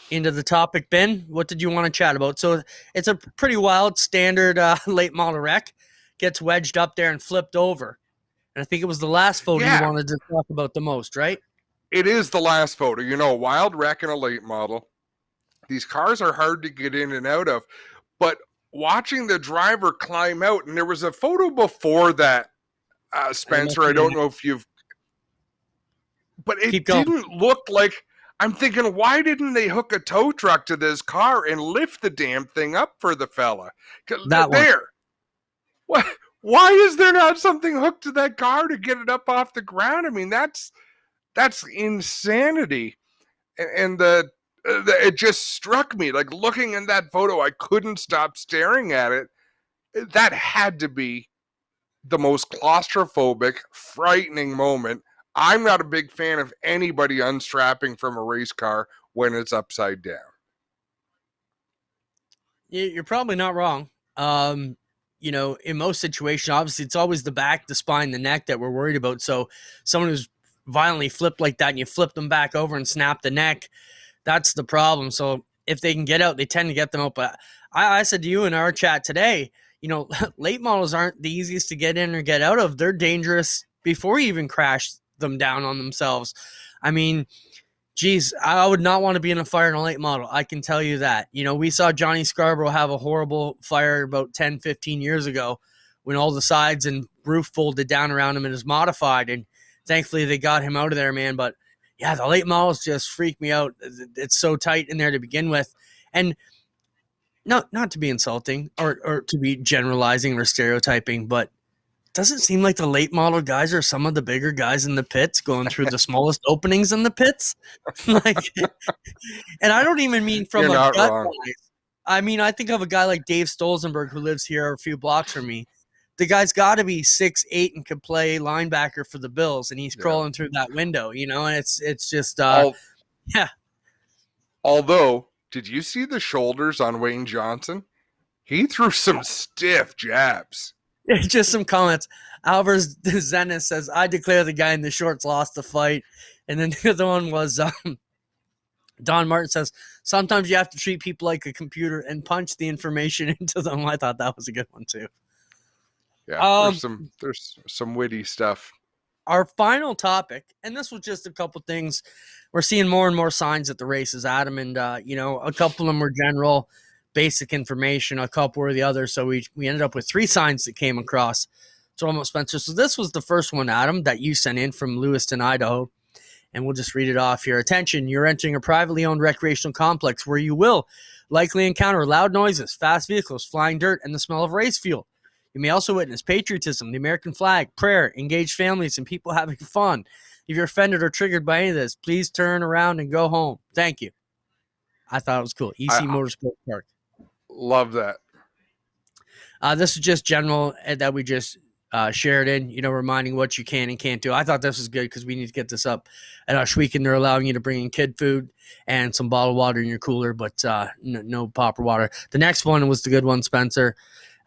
into the topic bin. What did you want to chat about? So it's a pretty wild standard late model wreck. Gets wedged up there and flipped over. And I think it was the last photo you Yeah, wanted to talk about the most, right? it is the last photo. You know, wild wreck in a late model. These cars are hard to get in and out of, but watching the driver climb out, and there was a photo before that, Spencer. I don't know if you've, but it didn't look like. I'm thinking, why didn't they hook a tow truck to this car and lift the damn thing up for the fella? There. What? Why is there not something hooked to that car to get it up off the ground? I mean, that's insanity. And it just struck me, like looking in that photo, I couldn't stop staring at it. That had to be the most claustrophobic, frightening moment. I'm not a big fan of anybody unstrapping from a race car when it's upside down. You're probably not wrong. You know, in most situations, obviously, it's always the back, the spine, the neck that we're worried about. So someone who's violently flipped like that and you flip them back over and snap the neck, that's the problem. So if they can get out, they tend to get them out. But I said to you in our chat today, you know, late models aren't the easiest to get in or get out of. They're dangerous before you even crash them down on themselves. I mean, geez, I would not want to be in a fire in a late model. I can tell you that. You know, we saw Johnny Scarborough have a horrible fire about 10, 15 years ago when all the sides and roof folded down around him and is modified. And thankfully they got him out of there, man. But yeah, the late models just freak me out. It's so tight in there to begin with. And not to be insulting or to be generalizing or stereotyping, but doesn't seem like the late model guys are some of the bigger guys in the pits going through the smallest openings in the pits. Like, and I don't even mean from You're a not gut wrong. wise. I mean, I think of a guy like Dave Stolzenberg who lives here a few blocks from me. The guy's got to be 6'8" and could play linebacker for the Bills, and he's crawling through that window, you know. And it's just yeah. Although, did you see the shoulders on Wayne Johnson? He threw some stiff jabs. Just some comments. Alvarez Zenis says, I declare the guy in the shorts lost the fight. And then the other one was Don Martin says, sometimes you have to treat people like a computer and punch the information into them. I thought that was a good one too. Yeah, there's some witty stuff. Our final topic, and this was just a couple things. We're seeing more and more signs at the races, Adam, and you know, a couple of them were general basic information, a couple were the other. So we ended up with 3 signs that came across. So almost Spencer. So this was the first one, Adam, that you sent in from Lewiston, Idaho. And we'll just read it off here. Attention, you're entering a privately owned recreational complex where you will likely encounter loud noises, fast vehicles, flying dirt, and the smell of race fuel. You may also witness patriotism, the American flag, prayer, engaged families, and people having fun. If you're offended or triggered by any of this, please turn around and go home. Thank you. I thought it was cool. EC Motorsport Park. Love that. This is just general that we just shared in, you know, reminding what you can and can't do. I thought this was good because we need to get this up at Oshweekend. They're allowing you to bring in kid food and some bottled water in your cooler, but no popper water. The next one was the good one, Spencer.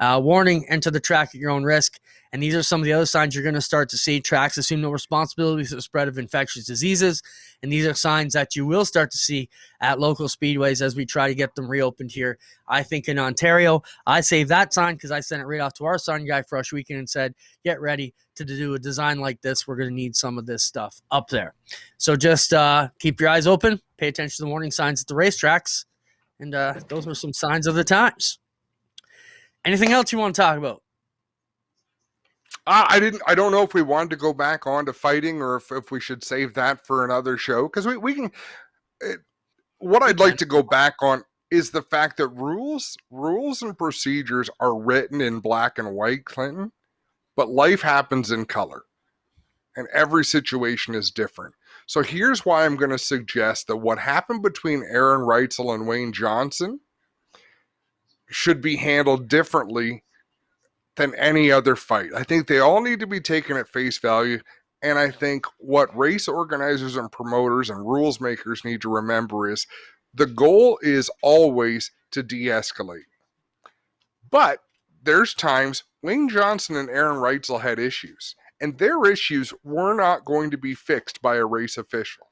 Warning, enter the track at your own risk. And these are some of the other signs you're going to start to see. Tracks assume no responsibility for the spread of infectious diseases. And these are signs that you will start to see at local speedways as we try to get them reopened here. I think in Ontario, I saved that sign because I sent it right off to our sign guy for Oshweekend and said, get ready to do a design like this. We're going to need some of this stuff up there. So just keep your eyes open. Pay attention to the warning signs at the racetracks. And those were some signs of the times. Anything else you want to talk about? I don't know if we wanted to go back on to fighting or if we should save that for another show. Because we can. What I'd like to go back on is the fact that rules and procedures are written in black and white, Clinton, but life happens in color. And every situation is different. So here's why I'm going to suggest that what happened between Aaron Reitzel and Wayne Johnson should be handled differently than any other fight. I think they all need to be taken at face value. And I think what race organizers and promoters and rules makers need to remember is the goal is always to de-escalate. But there's times Wayne Johnson and Aaron Reitzel had issues, and their issues were not going to be fixed by a race official.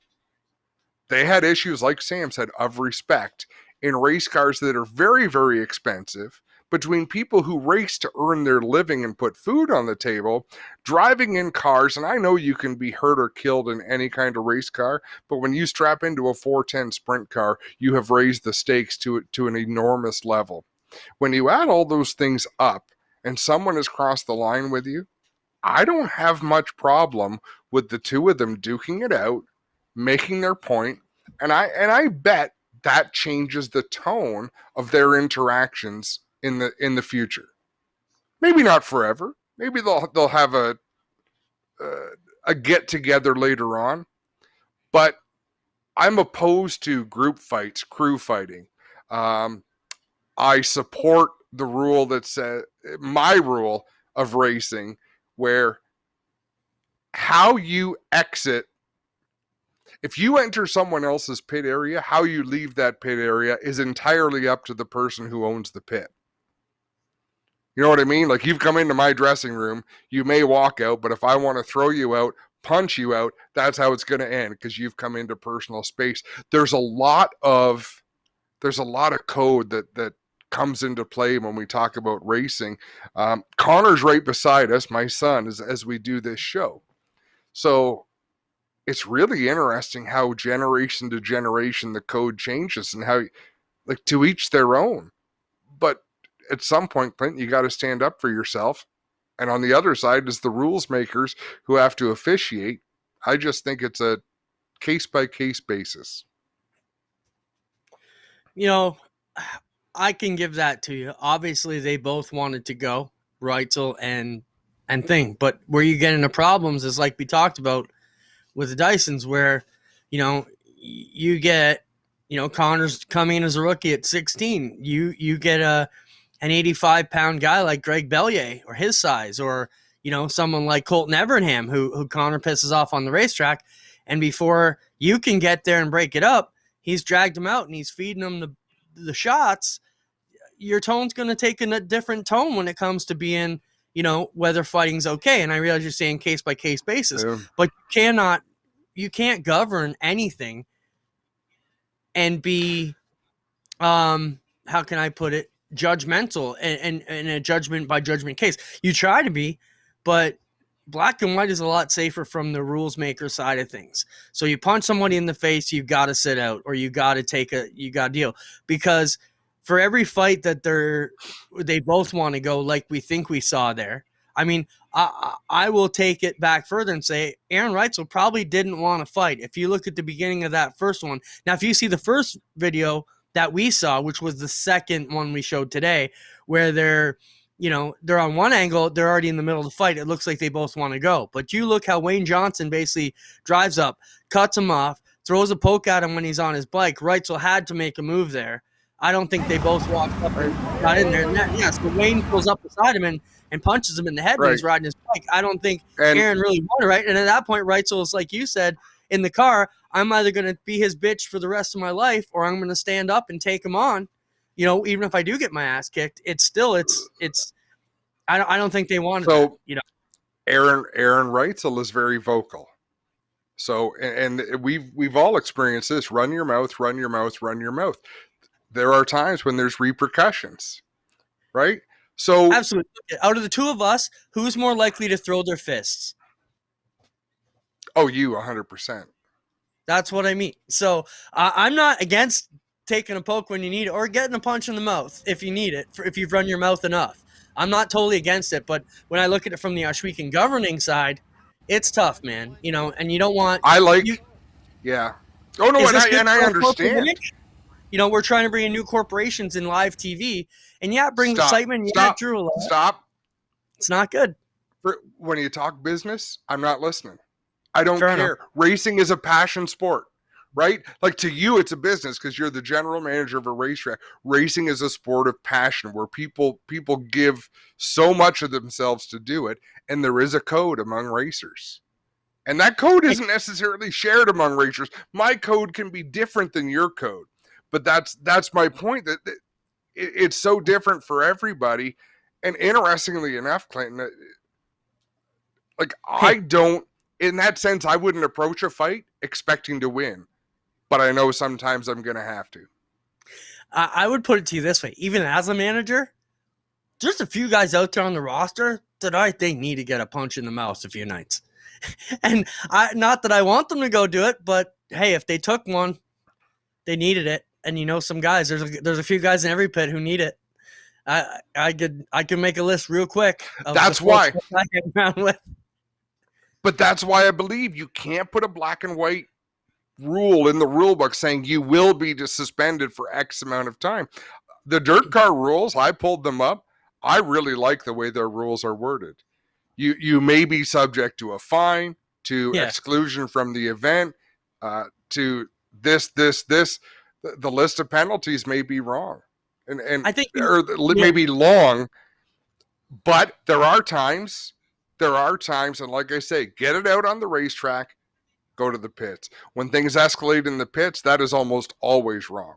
they had issues, like Sam said, of respect in race cars that are very, very expensive, between people who race to earn their living and put food on the table, driving in cars. And I know you can be hurt or killed in any kind of race car, but when you strap into a 410 sprint car, you have raised the stakes to an enormous level. When you add all those things up and someone has crossed the line with you, I don't have much problem with the two of them duking it out, making their point, and I bet that changes the tone of their interactions in the future. Maybe not forever. Maybe they'll have a get together later on, but I'm opposed to group fights, crew fighting. I support the rule that says, my rule of racing, where how you exit, if you enter someone else's pit area, how you leave that pit area is entirely up to the person who owns the pit. You know what I mean? Like, you've come into my dressing room, you may walk out, but if I want to throw you out, punch you out, that's how it's going to end, because you've come into personal space. There's a lot of code that comes into play when we talk about racing. Connor's right beside us, my son, as we do this show. So it's really interesting how generation to generation the code changes, and how, like, to each their own. But at some point, Clint, you got to stand up for yourself. And on the other side is the rules makers who have to officiate. I just think it's a case by case basis. You know, I can give that to you. Obviously, they both wanted to go, Reitzel and Thing. But where you get into problems is, like we talked about with the Dysons, where, you get, Connor's coming as a rookie at 16. You get an 85-pound guy like Greg Bellier, or his size, or, someone like Colton Evernham, who Connor pisses off on the racetrack. And before you can get there and break it up, he's dragged him out and he's feeding him the shots. Your tone's going to take a different tone when it comes to being, whether fighting's okay. And I realize you're saying case by case basis, but you can't govern anything and be, how can I put it, judgmental and a judgment by judgment case. You try to be, but black and white is a lot safer from the rules maker side of things. So you punch somebody in the face, you've got to sit out, or you got to deal, because for every fight that they both want to go, like we think we saw there. I mean, I will take it back further and say Aaron Reitzel probably didn't want to fight. If you look at the beginning of that first one, now if you see the first video that we saw, which was the second one we showed today, where they're on one angle, they're already in the middle of the fight. It looks like they both want to go. But you look how Wayne Johnson basically drives up, cuts him off, throws a poke at him when he's on his bike. Reitzel had to make a move there. I don't think they both walked up or got in there. So Wayne pulls up beside him and punches him in the head when he's riding his bike. I don't think Aaron really won, right? And at that point, Reitzel is, like you said, in the car, I'm either going to be his bitch for the rest of my life, or I'm going to stand up and take him on. Even if I do get my ass kicked, it's I don't think they wanted that, Aaron Reitzel is very vocal. So, and we've all experienced this: run your mouth, run your mouth, run your mouth. There are times when there's repercussions, right? So absolutely. Out of the two of us, who's more likely to throw their fists? Oh, you 100%. That's what I mean. So I'm not against taking a poke when you need it, or getting a punch in the mouth if you need it, if you've run your mouth enough. I'm not totally against it, but when I look at it from the Oshweekon governing side, it's tough, man. And you don't want. Yeah. Oh no, and I understand. We're trying to bring in new corporations in live TV, and it brings excitement. Drew a lot. Stop. It's not good. When you talk business, I'm not listening. I don't care. Enough. Racing is a passion sport, right? Like, to you, it's a business because you're the general manager of a racetrack. Racing is a sport of passion where people give so much of themselves to do it, and there is a code among racers. And that code isn't necessarily shared among racers. My code can be different than your code. But that's my point, that it's so different for everybody. And interestingly enough, Clinton, I don't, in that sense, I wouldn't approach a fight expecting to win. but I know sometimes I'm going to have to. I would put it to you this way. Even as a manager, just a few guys out there on the roster that I think need to get a punch in the mouth a few nights. And not that I want them to go do it, but hey, if they took one, they needed it. And you know, some guys, there's a few guys in every pit who need it. I could make a list real quick. That's why. I get around with. But that's why I believe you can't put a black and white rule in the rule book saying you will be suspended for X amount of time. The dirt car rules, I pulled them up. I really like the way their rules are worded. You may be subject to a fine, to exclusion from the event, to this. The list of penalties may be wrong, and I think may be long. But there are times, and like I say, get it out on the racetrack, go to the pits. When things escalate in the pits, that is almost always wrong.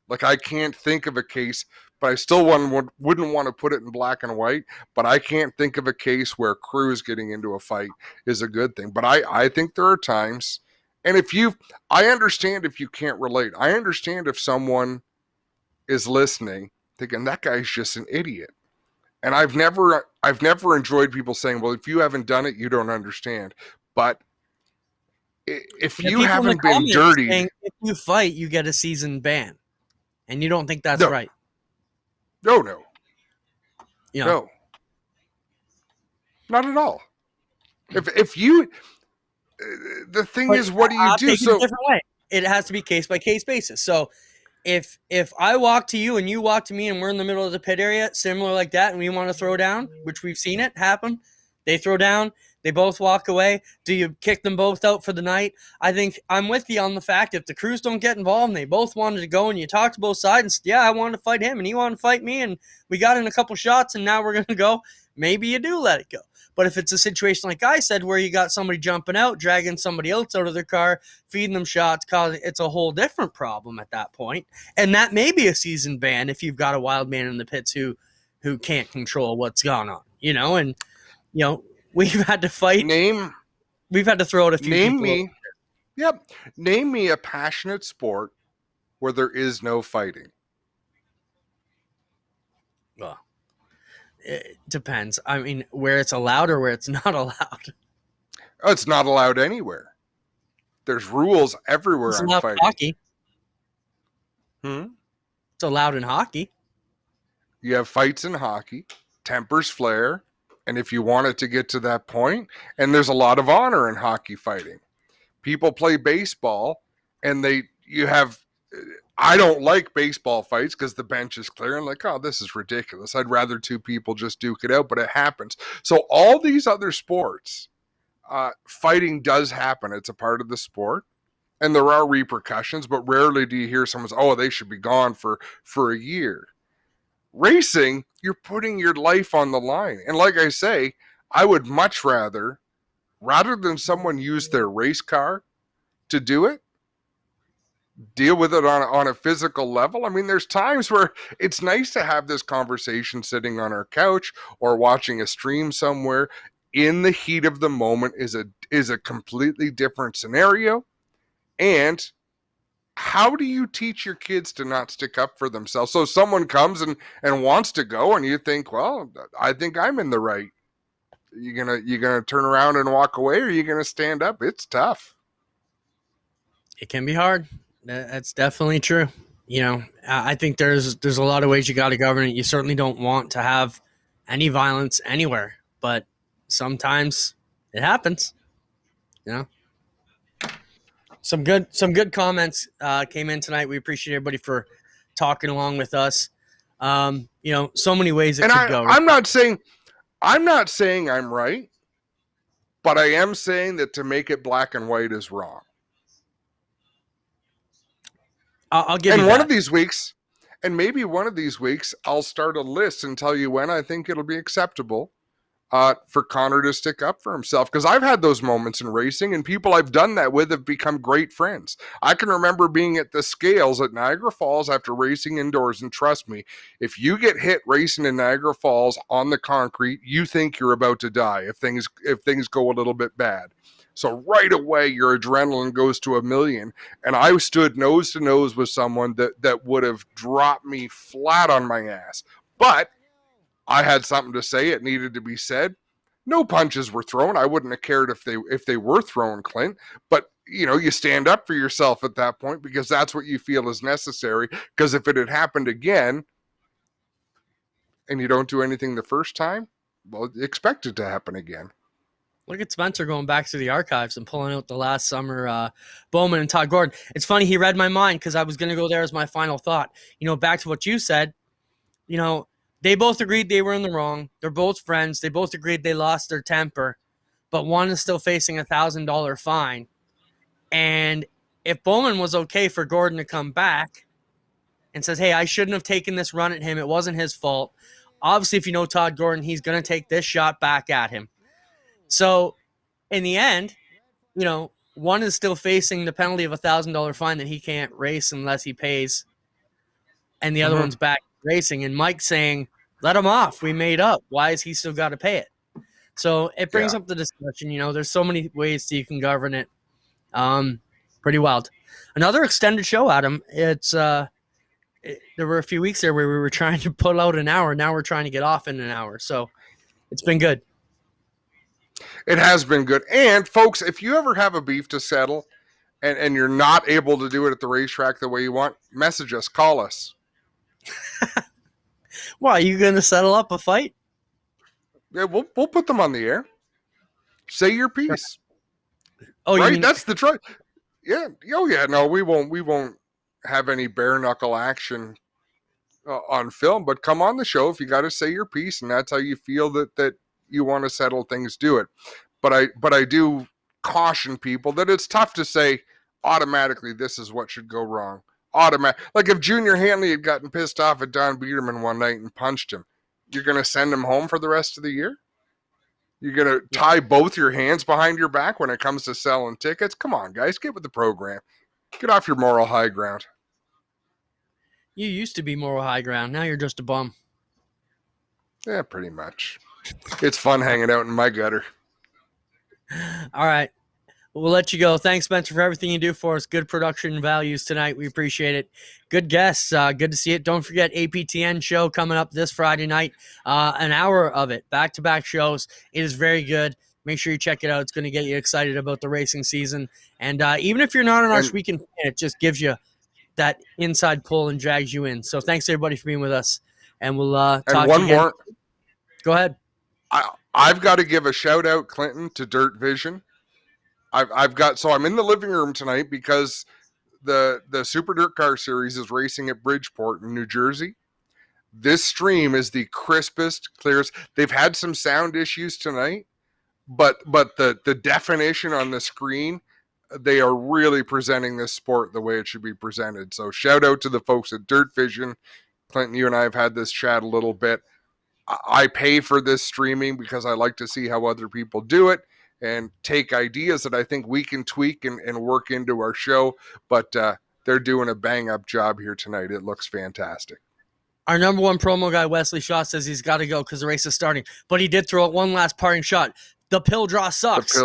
Like, I can't think of a case, but I still wouldn't want to put it in black and white, but I can't think of a case where crews getting into a fight is a good thing. But I think there are times, and I understand if you can't relate. I understand if someone is listening thinking that guy's just an idiot. And I've never enjoyed people saying, well, if you haven't done it, you don't understand. But if you haven't been dirty, if you fight, you get a season ban. And you don't think that's right? No. You know? No. Not at all. If you, the thing is, what do you do? So a different way. It has to be case by case basis. So if I walk to you and you walk to me and we're in the middle of the pit area, similar like that, and we want to throw down, which we've seen it happen, they throw down. They both walk away. Do you kick them both out for the night? I think I'm with you on the fact if the crews don't get involved and they both wanted to go and you talk to both sides and said, yeah, I wanted to fight him and he wanted to fight me and we got in a couple shots and now we're going to go, maybe you do let it go. But if it's a situation like I said where you got somebody jumping out, dragging somebody else out of their car, feeding them shots, it's a whole different problem at that point. And that may be a season ban if you've got a wild man in the pits who can't control what's going on, you know, and, you know, we've had to fight. We've had to throw out a few people. Name me a passionate sport where there is no fighting. Well, it depends. I mean, where it's allowed or where it's not allowed. Oh, it's not allowed anywhere. There's rules everywhere It's on allowed fighting. Hockey. It's allowed in hockey. You have fights in hockey, tempers flare. And if you want it to get to that point, and there's a lot of honor in hockey fighting. People play baseball, and I don't like baseball fights because the bench is clear. And like, oh, this is ridiculous. I'd rather two people just duke it out, but it happens. So all these other sports, fighting does happen. It's a part of the sport. And there are repercussions, but rarely do you hear someone say, oh, they should be gone for a year. Racing, you're putting your life on the line. And like I say, I would much rather than someone use their race car to do it, deal with it on a physical level. I mean, there's times where it's nice to have this conversation sitting on our couch or watching a stream somewhere. In the heat of the moment is a completely different scenario. And how do you teach your kids to not stick up for themselves? So someone comes and wants to go and you think, well, I think I'm in the right. You're gonna turn around and walk away, or are you gonna stand up? It's tough. It can be hard. That's definitely true. You know, I think there's a lot of ways you got to govern it. You certainly don't want to have any violence anywhere, but sometimes it happens. You know. Some good comments came in tonight. We appreciate everybody for talking along with us. You know, so many ways it could go. I'm not saying I'm right, but I am saying that to make it black and white is wrong. I'll give you that. And one of these weeks, and maybe one of these weeks, I'll start a list and tell you when I think it'll be acceptable for Connor to stick up for himself. Because I've had those moments in racing, and people I've done that with have become great friends. I can remember being at the scales at Niagara Falls after racing indoors, and trust me, if you get hit racing in Niagara Falls on the concrete, you think you're about to die if things go a little bit bad. So right away, your adrenaline goes to 1,000,000. And I stood nose to nose with someone that would have dropped me flat on my ass. But I had something to say. It needed to be said. No punches were thrown. I wouldn't have cared if they were thrown, Clint. But you stand up for yourself at that point because that's what you feel is necessary. Because if it had happened again and you don't do anything the first time, well, expect it to happen again. Look at Spencer going back to the archives and pulling out the last summer Bowman and Todd Gordon. It's funny, he read my mind because I was going to go there as my final thought. Back to what you said, they both agreed they were in the wrong. They're both friends. They both agreed they lost their temper, but one is still facing $1,000 fine. And if Bowman was okay for Gordon to come back and says, hey, I shouldn't have taken this run at him. It wasn't his fault. Obviously, if you know Todd Gordon, he's going to take this shot back at him. So in the end, one is still facing the penalty of $1,000 fine that he can't race unless he pays. And the other one's back racing. And Mike's saying, let him off. We made up. Why is he still got to pay it? So it brings up the discussion. There's so many ways that you can govern it. Pretty wild. Another extended show, Adam. It's there were a few weeks there where we were trying to pull out an hour. Now we're trying to get off in an hour. So it's been good. It has been good. And folks, if you ever have a beef to settle and you're not able to do it at the racetrack the way you want, message us, call us. Well, are you going to settle up a fight? Yeah, we'll put them on the air. Say your piece. Oh, right? That's the truth. Yeah. Oh, yeah. No, we won't have any bare knuckle action on film. But come on the show if you got to say your piece, and that's how you feel that you want to settle things. Do it. But I do caution people that it's tough to say automatically this is what should go wrong. Like if Junior Hanley had gotten pissed off at Don Biederman one night and punched him, you're going to send him home for the rest of the year? You're going to tie both your hands behind your back when it comes to selling tickets? Come on, guys, get with the program. Get off your moral high ground. You used to be moral high ground. Now you're just a bum. Yeah, pretty much. It's fun hanging out in my gutter. All right. We'll let you go. Thanks, Spencer, for everything you do for us. Good production values tonight. We appreciate it. Good guests. Good to see it. Don't forget APTN show coming up this Friday night. An hour of it. Back-to-back shows. It is very good. Make sure you check it out. It's going to get you excited about the racing season. And even if you're not an Arch Weekend fan, it just gives you that inside pull and drags you in. So thanks, everybody, for being with us. And we'll talk and one again. more. Go ahead. I've got to give a shout-out, Clinton, to Dirt Vision. So I'm in the living room tonight because the Super Dirt Car Series is racing at Bridgeport in New Jersey. This stream is the crispest, clearest. They've had some sound issues tonight, but the definition on the screen, they are really presenting this sport the way it should be presented. So shout out to the folks at Dirt Vision. Clinton, you and I have had this chat a little bit. I pay for this streaming because I like to see how other people do it and take ideas that I think we can tweak and work into our show. But they're doing a bang-up job here tonight. It looks fantastic. Our number one promo guy, Wesley Shaw, says he's got to go because the race is starting. But he did throw out one last parting shot. The pill draw sucks.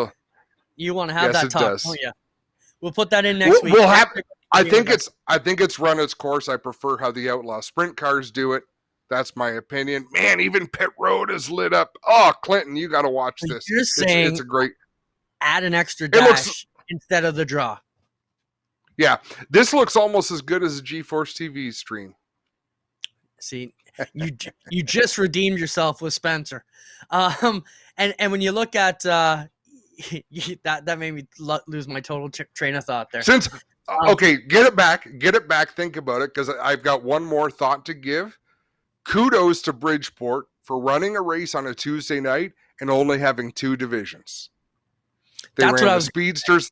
You want to have that talk, don't you? We'll put that in next week. I think it's run its course. I prefer how the Outlaw Sprint cars do it. That's my opinion. Man, even Pit Road is lit up. Oh, Clinton, you got to watch this. You're saying it's a great. Add an extra dash instead of the draw. Yeah, this looks almost as good as a GeForce TV stream. See, you just redeemed yourself with Spencer, and when you look at that made me lose my total train of thought there. Okay, get it back. Think about it because I've got one more thought to give. Kudos to Bridgeport for running a race on a Tuesday night and only having 2 divisions. They ran the Speedsters.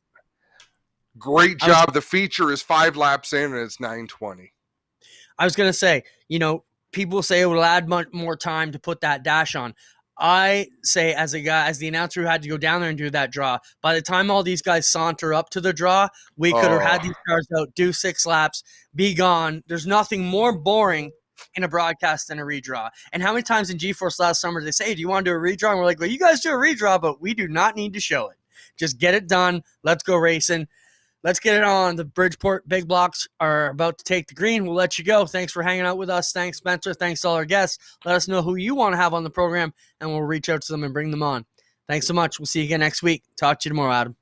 Great job. The feature is 5 laps in and it's 9:20. I was going to say, people say it will add much more time to put that dash on. I say, as a guy, as the announcer who had to go down there and do that draw, by the time all these guys saunter up to the draw, we could have had these cars out, do 6 laps, be gone. There's nothing more boring in a broadcast than a redraw. And how many times in G-Force last summer they say, hey, do you want to do a redraw? And we're like, well, you guys do a redraw, but we do not need to show it. Just get it done. Let's go racing. Let's get it on. The Bridgeport Big Blocks are about to take the green. We'll let you go. Thanks for hanging out with us. Thanks, Spencer. Thanks to all our guests. Let us know who you want to have on the program, and we'll reach out to them and bring them on. Thanks so much. We'll see you again next week. Talk to you tomorrow, Adam.